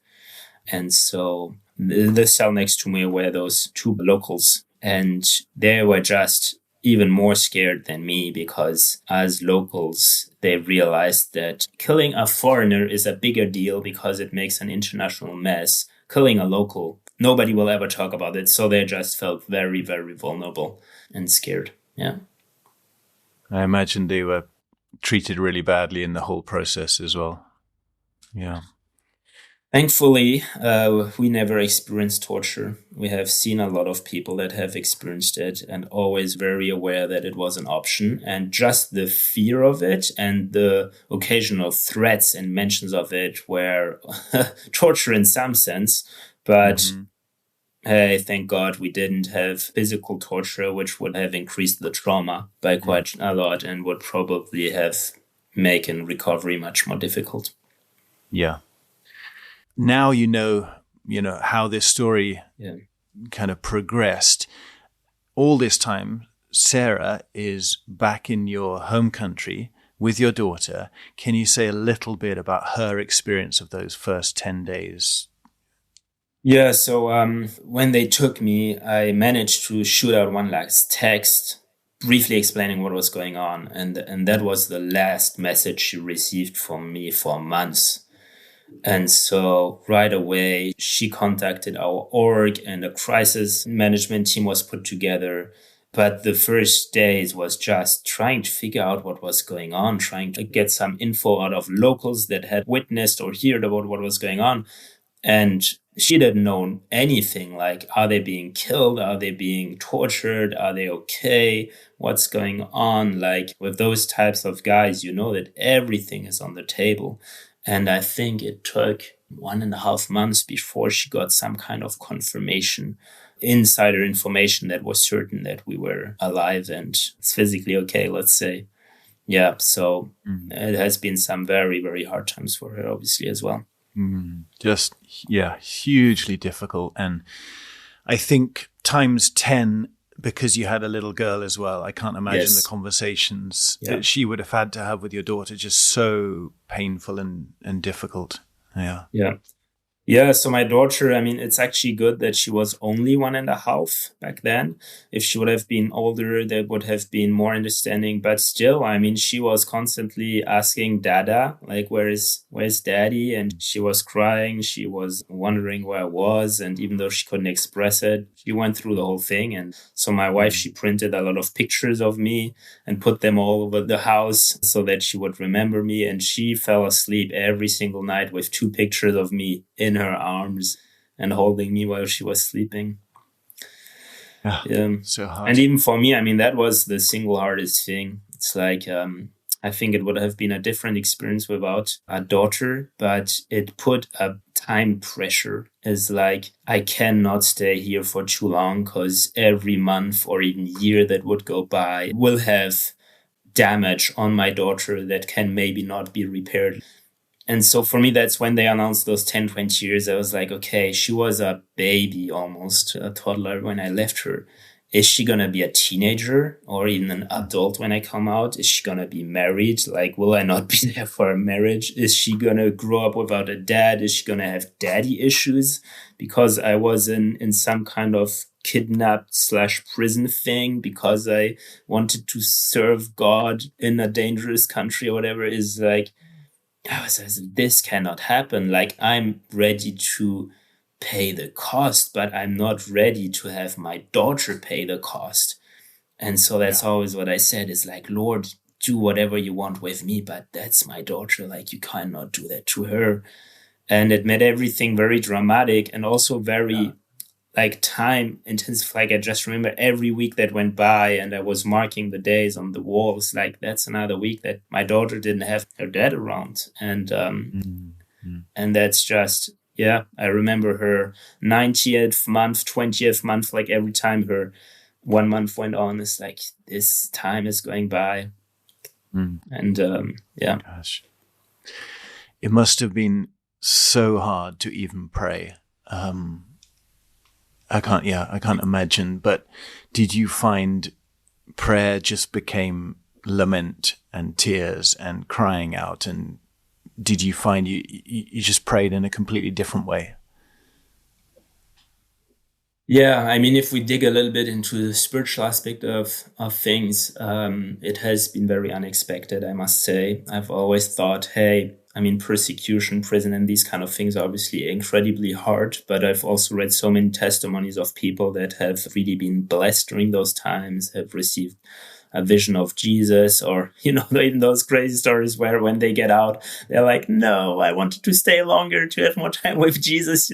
And so the cell next to me were those two locals. And they were just even more scared than me because as locals, they realized that killing a foreigner is a bigger deal because it makes an international mess. Killing a local, nobody will ever talk about it. So they just felt very, very vulnerable and scared. Yeah. I imagine they were treated really badly in the whole process as well. Yeah. Thankfully, we never experienced torture. We have seen a lot of people that have experienced it and always very aware that it was an option. And just the fear of it and the occasional threats and mentions of it were torture in some sense. But hey, thank God we didn't have physical torture, which would have increased the trauma by quite a lot and would probably have making recovery much more difficult. Yeah. Now you know how this story kind of progressed. All this time, Sarah is back in your home country with your daughter. Can you say a little bit about her experience of those first 10 days? Yeah, so when they took me, I managed to shoot out one last text briefly explaining what was going on. And that was the last message she received from me for months. And so right away, she contacted our org and a crisis management team was put together. But the first days was just trying to figure out what was going on, trying to get some info out of locals that had witnessed or heard about what was going on. And she didn't know anything like, are they being killed? Are they being tortured? Are they okay? What's going on? Like with those types of guys, you know that everything is on the table. And I think it took 1.5 months before she got some kind of confirmation, insider information that was certain that we were alive and it's physically okay, let's say. Yeah, so it has been some very, very hard times for her, obviously, as well. Just, hugely difficult. And I think times 10, because you had a little girl as well. I can't imagine the conversations that she would have had to have with your daughter, just so painful and difficult. Yeah. Yeah, so my daughter, I mean, it's actually good that she was only 1.5 back then. If she would have been older, there would have been more understanding. But still, I mean, she was constantly asking Dada, like, where's Daddy? And she was crying. She was wondering where I was. And even though she couldn't express it, she went through the whole thing. And so my wife, she printed a lot of pictures of me and put them all over the house so that she would remember me. And she fell asleep every single night with 2 pictures of me in her arms and holding me while she was sleeping. So hard. And even for me, I mean, that was the single hardest thing. It's like, I think it would have been a different experience without a daughter, but it put a time pressure. It's like, I cannot stay here for too long because every month or even year that would go by will have damage on my daughter that can maybe not be repaired. And so for me, that's when they announced those 10, 20 years. I was like, okay, she was a baby, almost a toddler when I left her. Is she going to be a teenager or even an adult when I come out? Is she going to be married? Like, will I not be there for a marriage? Is she going to grow up without a dad? Is she going to have daddy issues? Because I was in some kind of kidnapped/prison thing because I wanted to serve God in a dangerous country or whatever. Is like, I was like, this cannot happen. Like, I'm ready to pay the cost, but I'm not ready to have my daughter pay the cost. And so that's always what I said is like, Lord, do whatever you want with me, but that's my daughter. Like, you cannot do that to her. And it made everything very dramatic and also very like time intensive. Like, I just remember every week that went by and I was marking the days on the walls. Like, that's another week that my daughter didn't have her dad around. And, and that's just, I remember her 90th month, 20th month, like every time her 1 month went on, it's like, this time is going by. And, Gosh. It must have been so hard to even pray. I can't imagine. But did you find prayer just became lament and tears and crying out? And did you find you just prayed in a completely different way? Yeah, I mean, if we dig a little bit into the spiritual aspect of things, it has been very unexpected, I must say. I've always thought, hey, I mean, persecution, prison, and these kind of things are obviously incredibly hard. But I've also read so many testimonies of people that have really been blessed during those times, have received a vision of Jesus, or, even those crazy stories where when they get out, they're like, no, I wanted to stay longer to have more time with Jesus,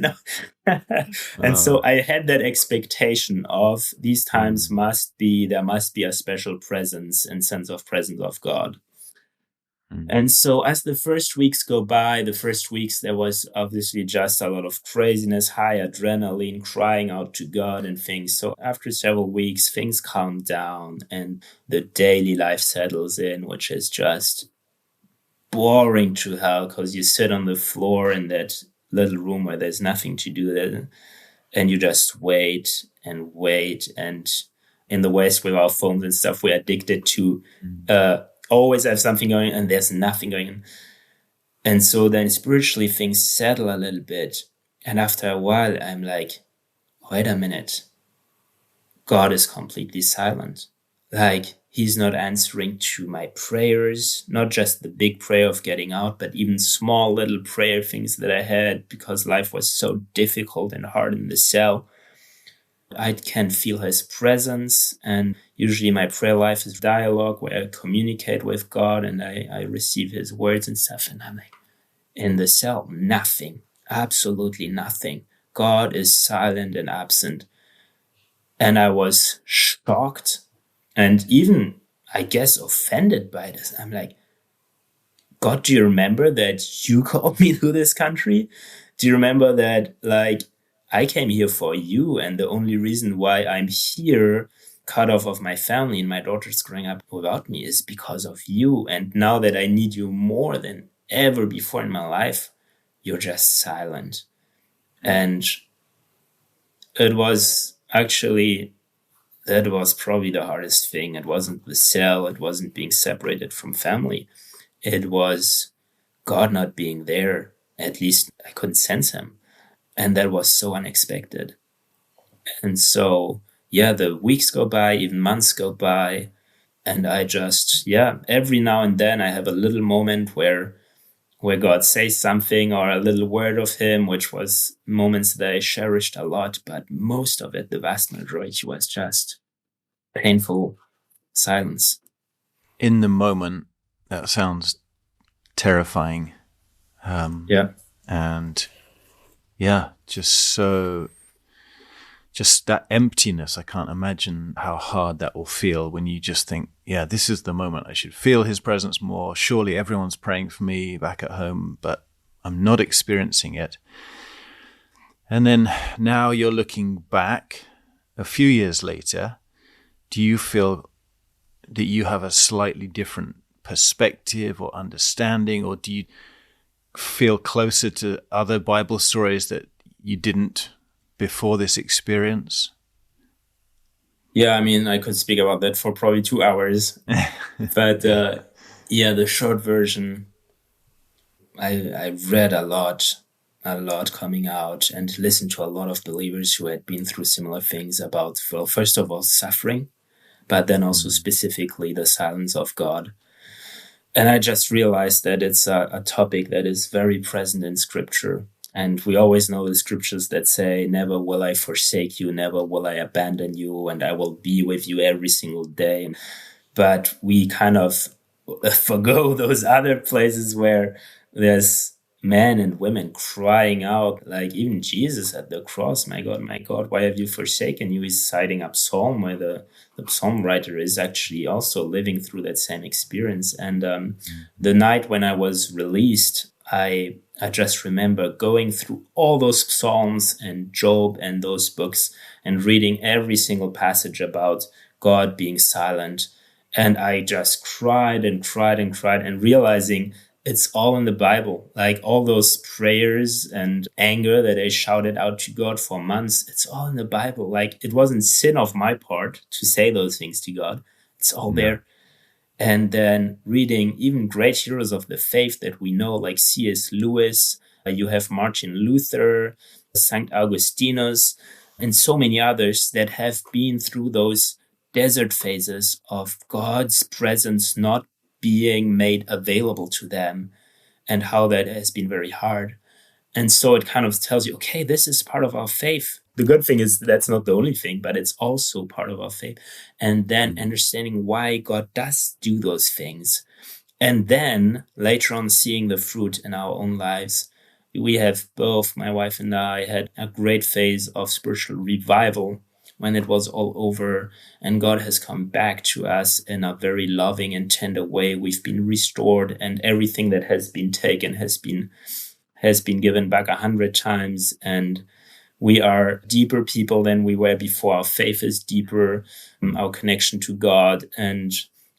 And so I had that expectation of these times there must be a special presence and sense of presence of God. And so as the first weeks go by, there was obviously just a lot of craziness, high adrenaline, crying out to God and things. So after several weeks, things calm down and the daily life settles in, which is just boring to hell, because you sit on the floor in that little room where there's nothing to do there, and you just wait and wait. And in the West, with our phones and stuff, we're addicted to always have something going, and there's nothing going on. And so then spiritually things settle a little bit. And after a while, I'm like, wait a minute. God is completely silent. Like, he's not answering to my prayers, not just the big prayer of getting out, but even small little prayer things that I had because life was so difficult and hard in the cell. I can feel his presence, and usually my prayer life is dialogue where I communicate with God and I receive his words and stuff. And I'm like, in the cell, nothing, absolutely nothing. God is silent and absent. And I was shocked and even, I guess, offended by this. I'm like, God, do you remember that you called me to this country? Do you remember that, like, I came here for you, and the only reason why I'm here, cut off of my family and my daughter's growing up without me, is because of you. And now that I need you more than ever before in my life, you're just silent. And it was actually, that was probably the hardest thing. It wasn't the cell. It wasn't being separated from family. It was God not being there. At least I couldn't sense him. And that was so unexpected. And so, yeah, the weeks go by, even months go by. And I just, every now and then I have a little moment where God says something or a little word of him, which was moments that I cherished a lot. But most of it, the vast majority, was just painful silence. In the moment, that sounds terrifying. And just that emptiness. I can't imagine how hard that will feel when you just think, this is the moment I should feel his presence more. Surely everyone's praying for me back at home, but I'm not experiencing it. And then now you're looking back a few years later. Do you feel that you have a slightly different perspective or understanding, or do you feel closer to other Bible stories that you didn't before this experience? Yeah, I mean, I could speak about that for probably 2 hours. But the short version, I read a lot coming out and listened to a lot of believers who had been through similar things about, well, first of all, suffering, but then also specifically the silence of God. And I just realized that it's a topic that is very present in Scripture. And we always know the scriptures that say, never will I forsake you, never will I abandon you, and I will be with you every single day. But we kind of forgo those other places where there's men and women crying out, like even Jesus at the cross, my God, why have you forsaken you? He's citing a psalm where the psalm writer is actually also living through that same experience. And the night when I was released, I just remember going through all those Psalms and Job and those books and reading every single passage about God being silent. And I just cried and cried and cried, and realizing it's all in the Bible. Like all those prayers and anger that I shouted out to God for months, it's all in the Bible. Like it wasn't sin of my part to say those things to God. It's all there. And then reading even great heroes of the faith that we know, like C.S. Lewis, you have Martin Luther, St. Augustinus, and so many others that have been through those desert phases of God's presence not being made available to them, and how that has been very hard. And so it kind of tells you, okay, this is part of our faith. The good thing is that's not the only thing, but it's also part of our faith. And then understanding why God does do those things. And then later on seeing the fruit in our own lives. We have both, my wife and I, had a great phase of spiritual revival when it was all over, and God has come back to us in a very loving and tender way. We've been restored, and everything that has been taken has been given back 100 times. And we are deeper people than we were before. Our faith is deeper, our connection to God, and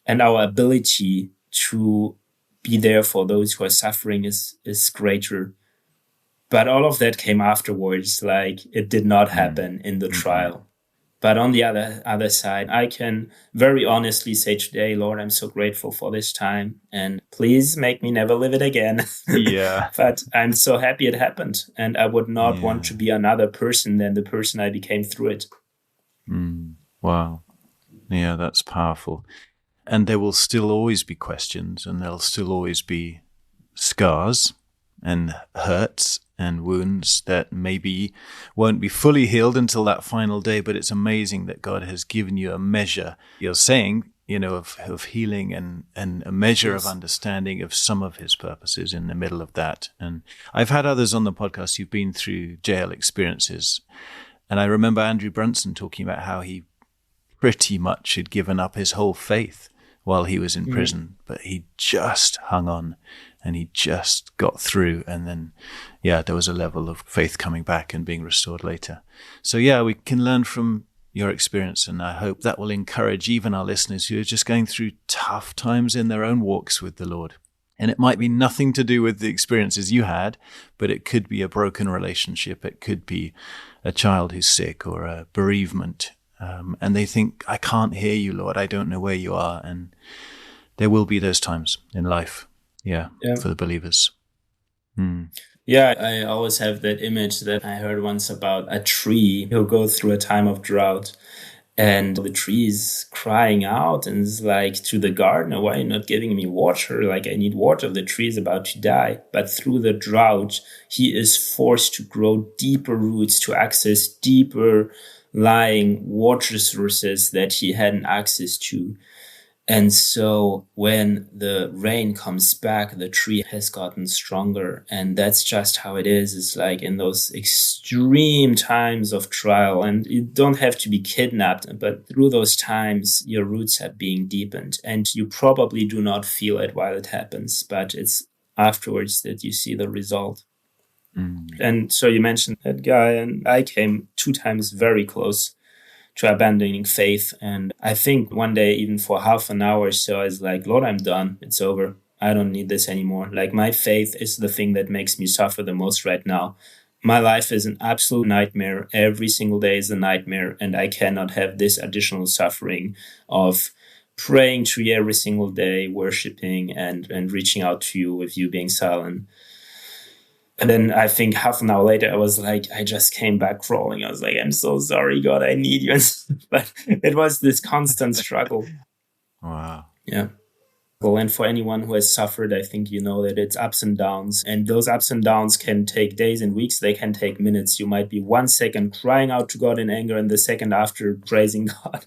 our ability to be there for those who are suffering is greater. But all of that came afterwards. Like, it did not happen in the trial. But on the other side, I can very honestly say today, Lord, I'm so grateful for this time, and please make me never live it again. Yeah. But I'm so happy it happened, and I would not want to be another person than the person I became through it. Wow. Yeah, that's powerful. And there will still always be questions, and there'll still always be scars and hurts and wounds that maybe won't be fully healed until that final day. But it's amazing that God has given you a measure, you're saying, of healing and a measure of understanding of some of his purposes in the middle of that. And I've had others on the podcast who've been through jail experiences. And I remember Andrew Brunson talking about how he pretty much had given up his whole faith while he was in prison, but he just hung on and he just got through. And then, there was a level of faith coming back and being restored later. So we can learn from your experience, and I hope that will encourage even our listeners who are just going through tough times in their own walks with the Lord. And it might be nothing to do with the experiences you had, but it could be a broken relationship. It could be a child who's sick or a bereavement. And they think, I can't hear you, Lord. I don't know where you are. And there will be those times in life, for the believers. Yeah, I always have that image that I heard once about a tree who goes through a time of drought. And the tree is crying out and is like to the gardener, why are you not giving me water? Like, I need water. The tree is about to die. But through the drought, he is forced to grow deeper roots to access deeper lying water sources that he hadn't access to. And so when the rain comes back, the tree has gotten stronger. And that's just how it is. It's like in those extreme times of trial, and you don't have to be kidnapped, but through those times, your roots are being deepened. And you probably do not feel it while it happens, but it's afterwards that you see the result. And so you mentioned that guy, and I came 2 times very close to abandoning faith. And I think one day, even for half an hour or so, I was like, Lord, I'm done. It's over. I don't need this anymore. Like, my faith is the thing that makes me suffer the most right now. My life is an absolute nightmare. Every single day is a nightmare. And I cannot have this additional suffering of praying to you every single day, worshiping and reaching out to you with you being silent. And then I think half an hour later, I was like, I just came back crawling. I was like, I'm so sorry, God, I need you. But it was this constant struggle. Wow. Yeah. Well, and for anyone who has suffered, I think you know that it's ups and downs. And those ups and downs can take days and weeks. They can take minutes. You might be 1 second crying out to God in anger and the second after praising God.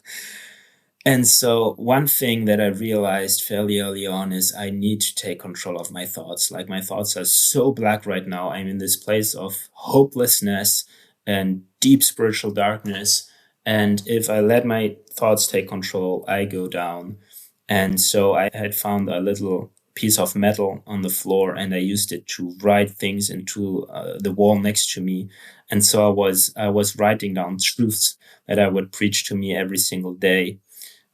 And so one thing that I realized fairly early on is I need to take control of my thoughts. Like, my thoughts are so black right now. I'm in this place of hopelessness and deep spiritual darkness. And if I let my thoughts take control, I go down. And so I had found a little piece of metal on the floor, and I used it to write things into the wall next to me. And so I was writing down truths that I would preach to me every single day.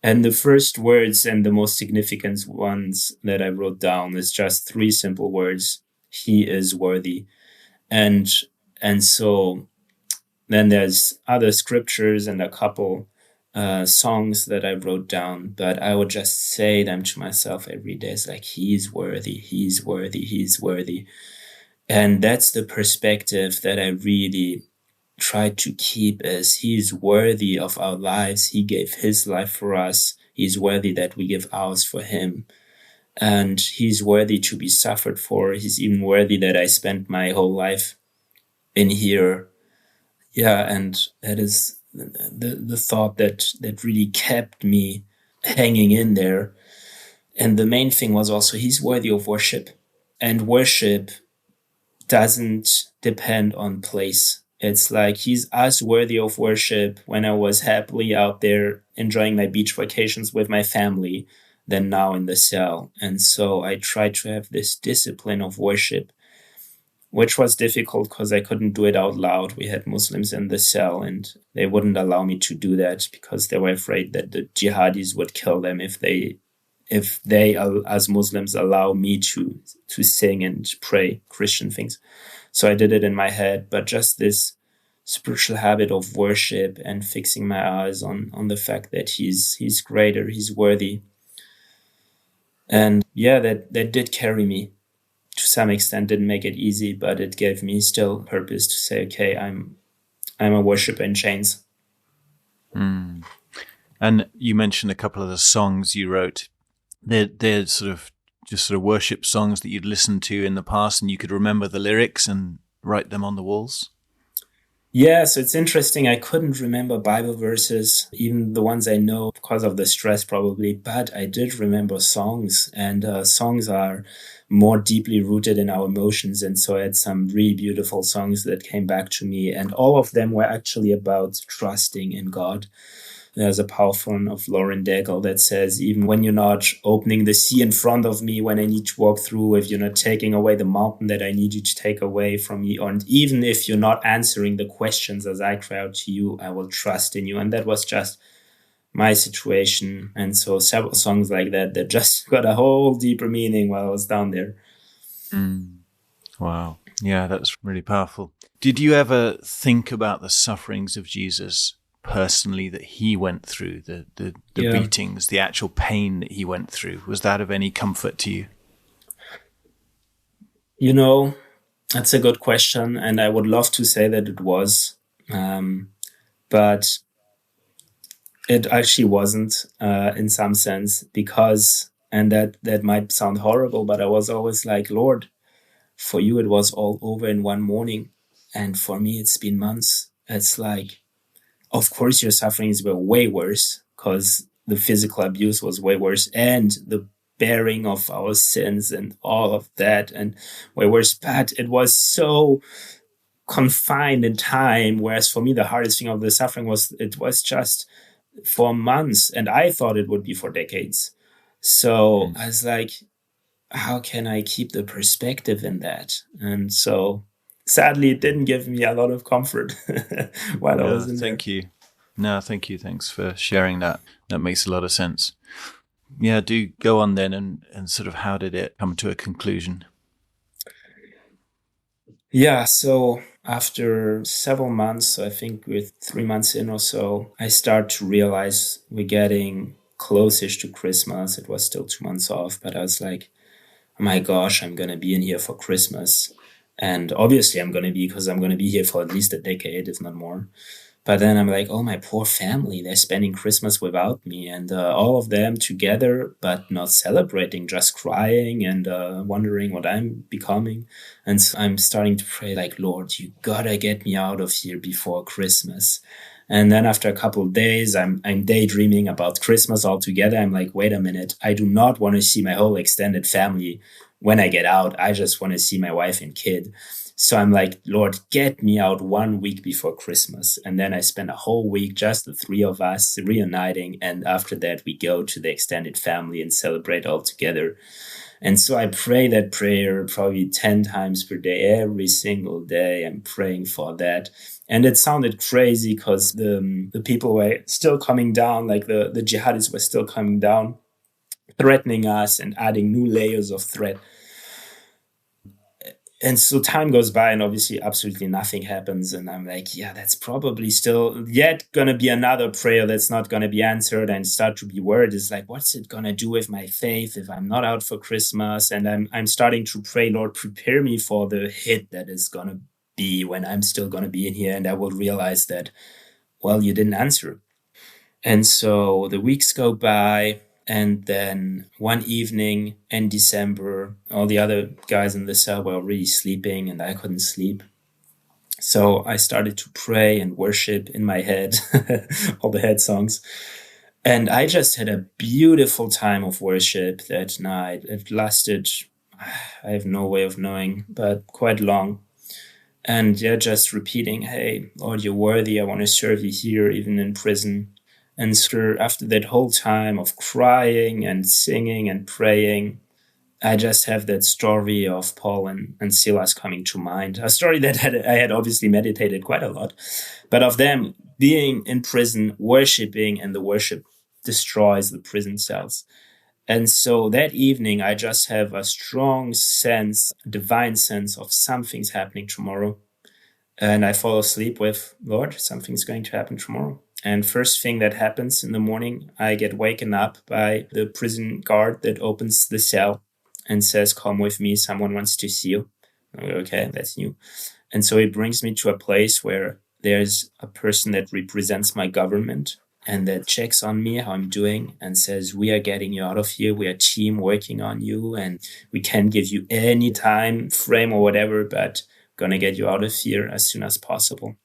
And the first words and the most significant ones that I wrote down is just 3 simple words: He is worthy. And so then there's other scriptures and a couple songs that I wrote down, but I would just say them to myself every day. It's like, He's worthy, He's worthy, He's worthy. And that's the perspective that I really try to keep, is He's worthy of our lives. He gave His life for us. He's worthy that we give ours for Him. And He's worthy to be suffered for. He's even worthy that I spent my whole life in here. Yeah, and that is the thought that really kept me hanging in there. And the main thing was also, He's worthy of worship. And worship doesn't depend on place. It's like, He's as worthy of worship when I was happily out there enjoying my beach vacations with my family than now in the cell. And so I tried to have this discipline of worship, which was difficult because I couldn't do it out loud. We had Muslims in the cell, and they wouldn't allow me to do that because they were afraid that the jihadis would kill them if they if they, as Muslims, allow me to sing and pray Christian things. So I did it in my head, but just this spiritual habit of worship and fixing my eyes on the fact that he's greater, he's worthy. And yeah, that did carry me to some extent. Didn't make it easy, but it gave me still purpose to say, okay, I'm a worshiper in chains. Mm. And you mentioned a couple of the songs you wrote. They're sort of just sort of worship songs that you'd listened to in the past, and you could remember the lyrics and write them on the walls. Yeah, so it's interesting. I couldn't remember Bible verses, even the ones I know because of the stress probably, but I did remember songs, and songs are more deeply rooted in our emotions. And so I had some really beautiful songs that came back to me, and all of them were actually about trusting in God. There's a powerful one of Lauren Daigle that says, even when you're not opening the sea in front of me, when I need to walk through, if you're not taking away the mountain that I need you to take away from me, and even if you're not answering the questions as I cry out to you, I will trust in you. And that was just my situation. And so several songs like that just got a whole deeper meaning while I was down there. Wow. Yeah, that's really powerful. Did you ever think about the sufferings of Jesus personally that he went through, the beatings, the actual pain that he went through? Was that of any comfort to you? You know, that's a good question, and I would love to say that it was, but it actually wasn't in some sense, because, and that might sound horrible, but I was always like, Lord, for you it was all over in one morning, and for me it's been months. It's like, of course, your sufferings were way worse because the physical abuse was way worse, and the bearing of our sins and all of that, and way worse. But it was so confined in time. Whereas for me, the hardest thing of the suffering was it was just for months, and I thought it would be for decades. So I was like, how can I keep the perspective in that? And so sadly, it didn't give me a lot of comfort while I was in there. Thank you. No, thank you. Thanks for sharing that. That makes a lot of sense. Yeah, do go on then, and sort of how did it come to a conclusion? Yeah, so after several months, so I think with 3 months in or so, I start to realize we're getting close-ish to Christmas. It was still 2 months off, but I was like, oh my gosh, I'm going to be in here for Christmas. And obviously I'm going to be, because I'm going to be here for at least a decade, if not more. But then I'm like, oh, my poor family, they're spending Christmas without me, and all of them together, but not celebrating, just crying and wondering what I'm becoming. And so I'm starting to pray like, Lord, you gotta get me out of here before Christmas. And then after a couple of days, I'm daydreaming about Christmas altogether. I'm like, wait a minute, I do not want to see my whole extended family when I get out. I just want to see my wife and kid. So I'm like, Lord, get me out 1 week before Christmas. And then I spend a whole week, just the three of us reuniting. And after that, we go to the extended family and celebrate all together. And so I pray that prayer probably 10 times per day, every single day. I'm praying for that. And it sounded crazy because the people were still coming down, like the jihadis were still coming down, threatening us and adding new layers of threat. And so time goes by and obviously absolutely nothing happens. And I'm like, yeah, that's probably still yet going to be another prayer that's not going to be answered, and start to be worried. It's like, what's it going to do with my faith if I'm not out for Christmas? And I'm starting to pray, Lord, prepare me for the hit that is going to be when I'm still going to be in here. And I will realize that, well, you didn't answer. And so the weeks go by. And then one evening in December, all the other guys in the cell were already sleeping and I couldn't sleep. So I started to pray and worship in my head, all the head songs. And I just had a beautiful time of worship that night. It lasted, I have no way of knowing, but quite long. And yeah, just repeating, hey, Lord, you're worthy. I want to serve you here, even in prison. And so after that whole time of crying and singing and praying, I just have that story of Paul and Silas coming to mind. A story that I had obviously meditated quite a lot, but of them being in prison, worshiping, and the worship destroys the prison cells. And so that evening, I just have a strong sense, divine sense of something's happening tomorrow. And I fall asleep with, Lord, something's going to happen tomorrow. And first thing that happens in the morning, I get waken up by the prison guard that opens the cell and says, come with me, someone wants to see you. Okay, that's new. And so he brings me to a place where there's a person that represents my government and that checks on me, how I'm doing, and says, we are getting you out of here. We are a team working on you, and we can't give you any time frame or whatever, but going to get you out of here as soon as possible.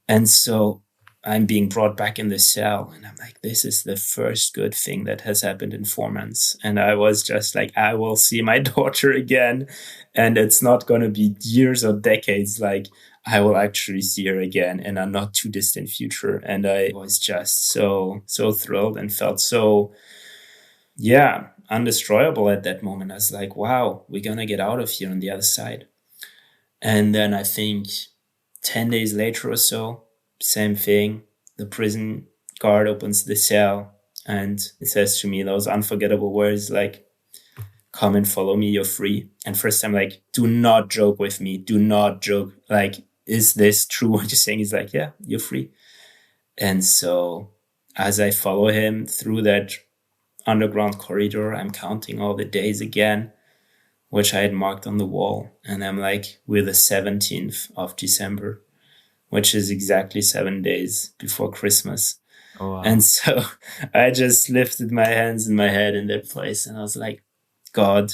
And so I'm being brought back in the cell, and I'm like, this is the first good thing that has happened in 4 months. And I was just like, I will see my daughter again, and it's not going to be years or decades. Like, I will actually see her again in a not too distant future. And I was just so thrilled and felt so, undestroyable at that moment. I was like, wow, we're going to get out of here on the other side. And then I think 10 days later or so, same thing. The prison guard opens the cell and it says to me those unforgettable words like, come and follow me, you're free. And first I'm like, do not joke with me. Do not joke. Like, is this true what you're saying? He's like, yeah, you're free. And so as I follow him through that underground corridor, I'm counting all the days again, which I had marked on the wall. And I'm like, we're the 17th of December, which is exactly 7 days before Christmas. Oh, wow. And so I just lifted my hands in my head in that place. And I was like, God,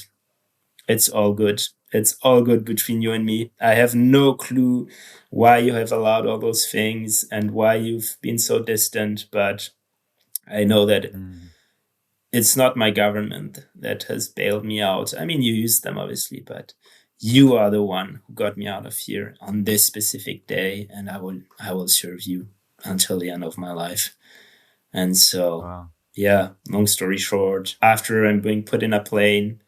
it's all good. It's all good between you and me. I have no clue why you have allowed all those things and why you've been so distant. But I know that it's not my government that has bailed me out. I mean, you used them, obviously, but you are the one who got me out of here on this specific day, and I will serve you until the end of my life. And so, wow. Long story short, after I'm being put in a plane,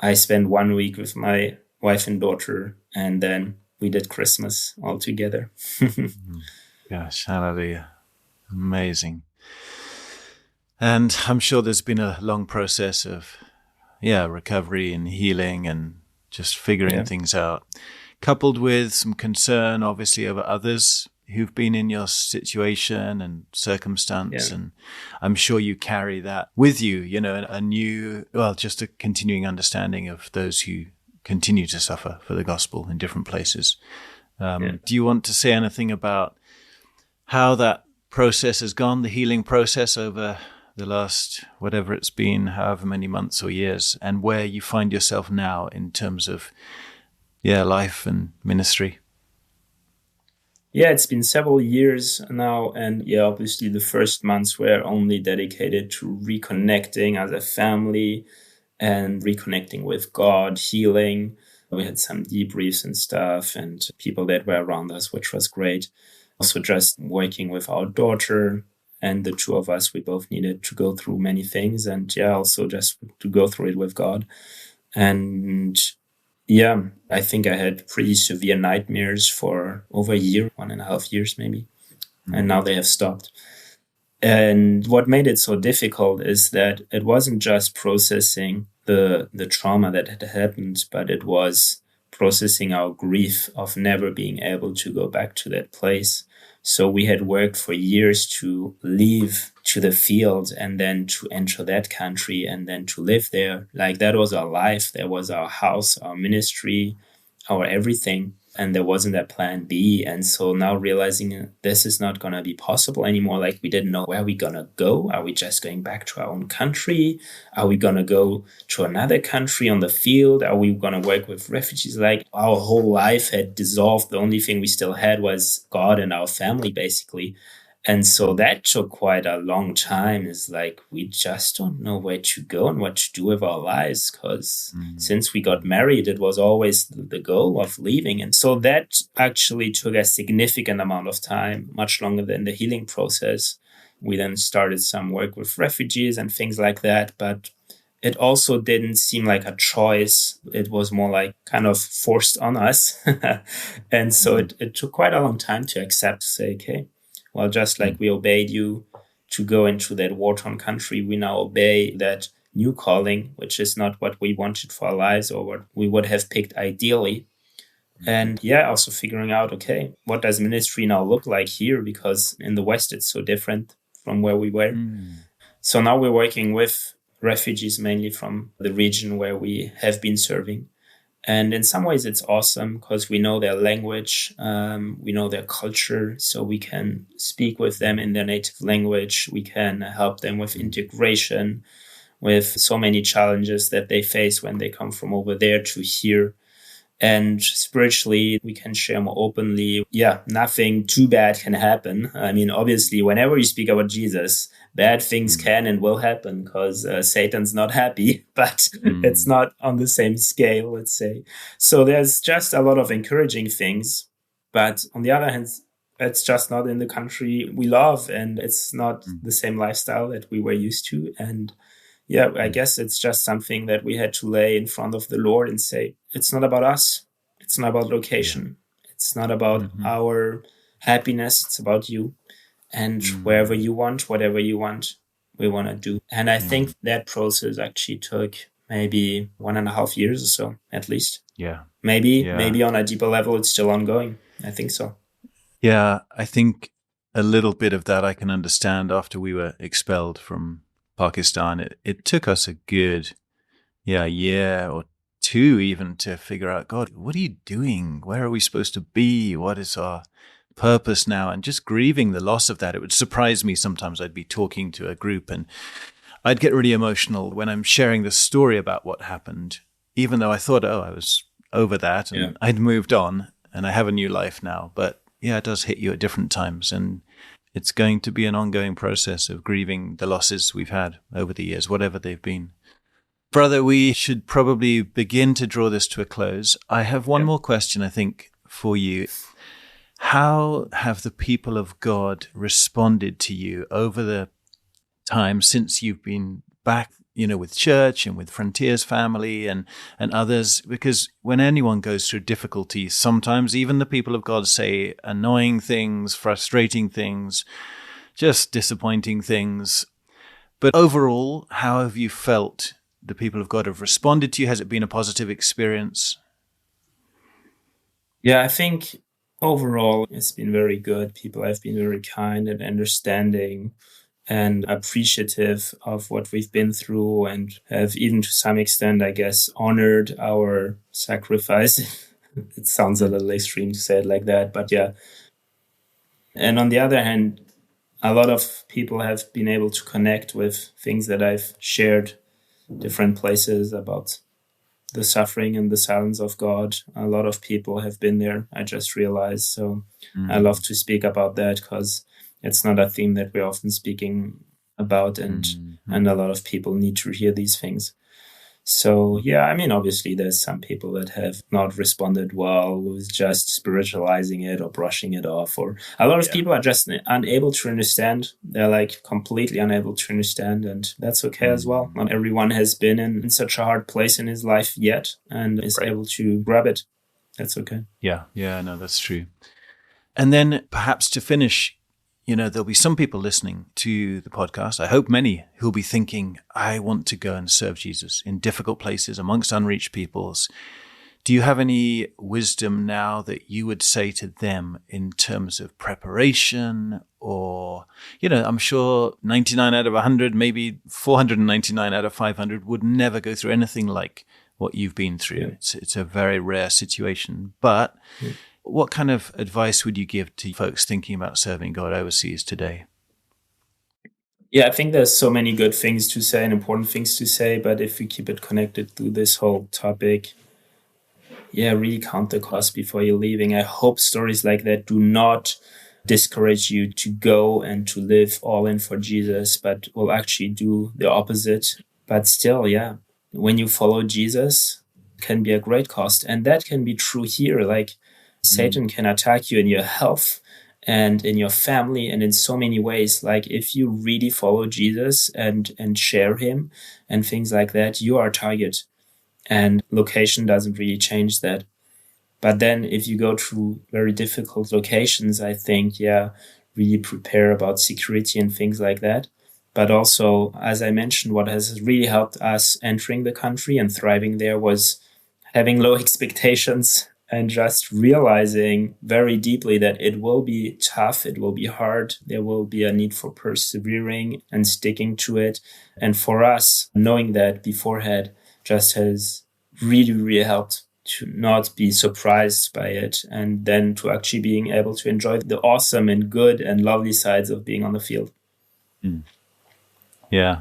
I spent 1 week with my wife and daughter, and then we did Christmas all together. Gosh, hallelujah. Amazing. And I'm sure there's been a long process of, recovery and healing and just figuring things out, coupled with some concern, obviously, over others who've been in your situation and circumstance. And I'm sure you carry that with you, just a continuing understanding of those who continue to suffer for the gospel in different places. Do you want to say anything about how that process has gone, the healing process over the last, whatever it's been, however many months or years, and where you find yourself now in terms of, life and ministry? Yeah, it's been several years now. And obviously the first months were only dedicated to reconnecting as a family and reconnecting with God, healing. We had some debriefs and stuff and people that were around us, which was great. Also just working with our daughter, and the two of us, we both needed to go through many things, and also just to go through it with God. And I think I had pretty severe nightmares for over a year, 1.5 years maybe. And now they have stopped. And what made it so difficult is that it wasn't just processing the trauma that had happened, but it was processing our grief of never being able to go back to that place. So we had worked for years to leave to the field and then to enter that country and then to live there. Like, that was our life. That was our house, our ministry, our everything. And there wasn't a plan B. And so now realizing this is not going to be possible anymore. Like, we didn't know where we're going to go. Are we just going back to our own country? Are we going to go to another country on the field? Are we going to work with refugees? Like, our whole life had dissolved. The only thing we still had was God and our family, basically. And so that took quite a long time. It's like, we just don't know where to go and what to do with our lives, because since we got married, it was always the goal of leaving. And so that actually took a significant amount of time, much longer than the healing process. We then started some work with refugees and things like that, but it also didn't seem like a choice. It was more like kind of forced on us. And so it took quite a long time to accept, to say, okay, well, just like we obeyed you to go into that war-torn country, we now obey that new calling, which is not what we wanted for our lives or what we would have picked ideally. And also figuring out, okay, what does ministry now look like here? Because in the West, it's so different from where we were. So now we're working with refugees, mainly from the region where we have been serving. And in some ways, it's awesome because we know their language, we know their culture, so we can speak with them in their native language. We can help them with integration, with so many challenges that they face when they come from over there to here. And spiritually, we can share more openly. Yeah, nothing too bad can happen. I mean, obviously, whenever you speak about Jesus, bad things can and will happen because Satan's not happy, but it's not on the same scale, let's say. So there's just a lot of encouraging things. But on the other hand, it's just not in the country we love, and it's not the same lifestyle that we were used to. And I guess it's just something that we had to lay in front of the Lord and say, it's not about us. It's not about location. It's not about our happiness. It's about you. And wherever you want, whatever you want, we want to do. And I think that process actually took maybe 1.5 years or so, at least. Maybe on a deeper level, it's still ongoing. I think so. Yeah, I think a little bit of that I can understand after we were expelled from Pakistan. It took us a good year or two even to figure out, God, what are you doing? Where are we supposed to be? What is our purpose now? And just grieving the loss of that. It would surprise me sometimes. I'd be talking to a group and I'd get really emotional when I'm sharing the story about what happened, even though I thought, I was over that and I'd moved on and I have a new life now. But it does hit you at different times, and it's going to be an ongoing process of grieving the losses we've had over the years, whatever they've been. Brother, we should probably begin to draw this to a close. I have one more question, I think, for you. How have the people of God responded to you over the time since you've been back, with church and with Frontier's family and others? Because when anyone goes through difficulty, sometimes even the people of God say annoying things, frustrating things, just disappointing things. But overall, how have you felt the people of God have responded to you? Has it been a positive experience? Yeah, I think overall it's been very good. People have been very kind and understanding and appreciative of what we've been through, and have even to some extent, I guess, honored our sacrifice. It sounds a little extreme to say it like that, but yeah. And on the other hand, a lot of people have been able to connect with things that I've shared different places about the suffering and the silence of God. A lot of people have been there, I just realized. So I love to speak about that because it's not a theme that we're often speaking about, and a lot of people need to hear these things. So, obviously there's some people that have not responded well, who's just spiritualizing it or brushing it off, or a lot of people are just unable to understand. They're like completely unable to understand, and that's okay as well. Not everyone has been in such a hard place in his life yet and is able to grab it. That's okay. Yeah, no, that's true. And then perhaps to finish, there'll be some people listening to the podcast, I hope many, who'll be thinking, I want to go and serve Jesus in difficult places amongst unreached peoples. Do you have any wisdom now that you would say to them in terms of preparation? Or, I'm sure 99 out of 100, maybe 499 out of 500 would never go through anything like what you've been through. It's a very rare situation. But what kind of advice would you give to folks thinking about serving God overseas today? Yeah, I think there's so many good things to say and important things to say, but if we keep it connected to this whole topic, really count the cost before you're leaving. I hope stories like that do not discourage you to go and to live all in for Jesus, but will actually do the opposite. But still, when you follow Jesus, it can be a great cost. And that can be true here. Like, Satan can attack you in your health and in your family and in so many ways. Like, if you really follow Jesus and share him and things like that, you are a target, and location doesn't really change that. But then if you go through very difficult locations, I think, really prepare about security and things like that. But also, as I mentioned, what has really helped us entering the country and thriving there was having low expectations and just realizing very deeply that it will be tough, it will be hard, there will be a need for persevering and sticking to it. And for us, knowing that beforehand just has really, really helped to not be surprised by it, and then to actually being able to enjoy the awesome and good and lovely sides of being on the field. Mm. Yeah.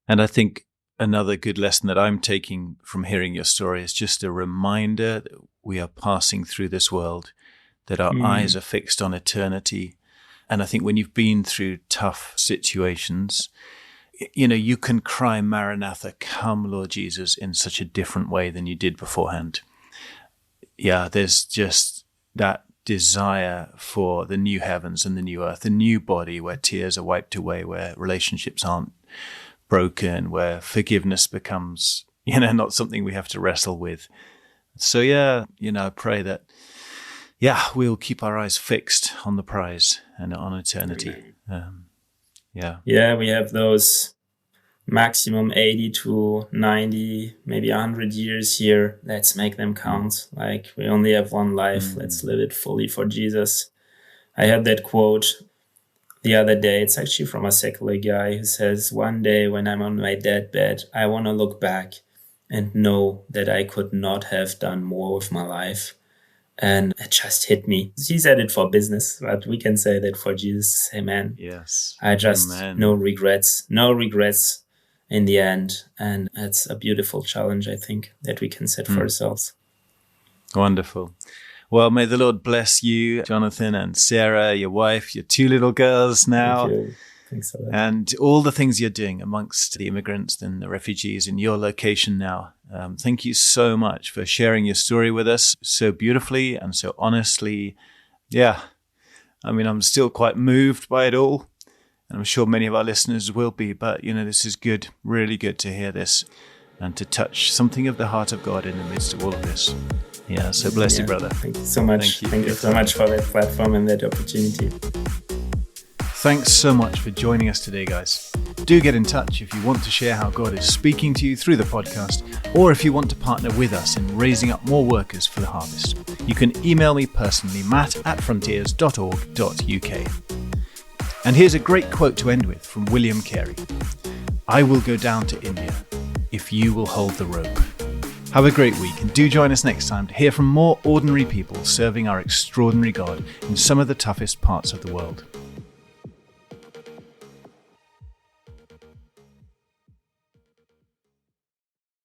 And I think another good lesson that I'm taking from hearing your story is just a reminder that we are passing through this world, that our eyes are fixed on eternity. And I think when you've been through tough situations, you can cry, Maranatha, come, Lord Jesus, in such a different way than you did beforehand. Yeah, there's just that desire for the new heavens and the new earth, a new body where tears are wiped away, where relationships aren't broken, where forgiveness becomes, not something we have to wrestle with. So I pray that, we'll keep our eyes fixed on the prize and on eternity. We have those maximum 80 to 90, maybe 100 years here. Let's make them count. Like, we only have one life. Let's live it fully for Jesus. I had that quote the other day. It's actually from a secular guy who says, one day when I'm on my deathbed, I want to look back and know that I could not have done more with my life. And it just hit me. He said it for business, but we can say that for Jesus. Amen. Yes. I just, Amen. no regrets in the end. And it's a beautiful challenge, I think, that we can set for ourselves. Wonderful. Well, may the Lord bless you, Jonathan and Sarah, your wife, your 2 little girls now. Thank you. Thanks a lot. And all the things you're doing amongst the immigrants and the refugees in your location now. Thank you so much for sharing your story with us so beautifully and so honestly. Yeah, I'm still quite moved by it all. And I'm sure many of our listeners will be. But, this is good, really good to hear this and to touch something of the heart of God in the midst of all of this. Yeah, so bless you, brother. Thank you so much. Thank you so much for that platform and that opportunity. Thanks so much for joining us today, guys. Do get in touch if you want to share how God is speaking to you through the podcast, or if you want to partner with us in raising up more workers for the harvest. You can email me personally, matt@frontiers.org.uk. And here's a great quote to end with from William Carey. I will go down to India if you will hold the rope. Have a great week, and do join us next time to hear from more ordinary people serving our extraordinary God in some of the toughest parts of the world.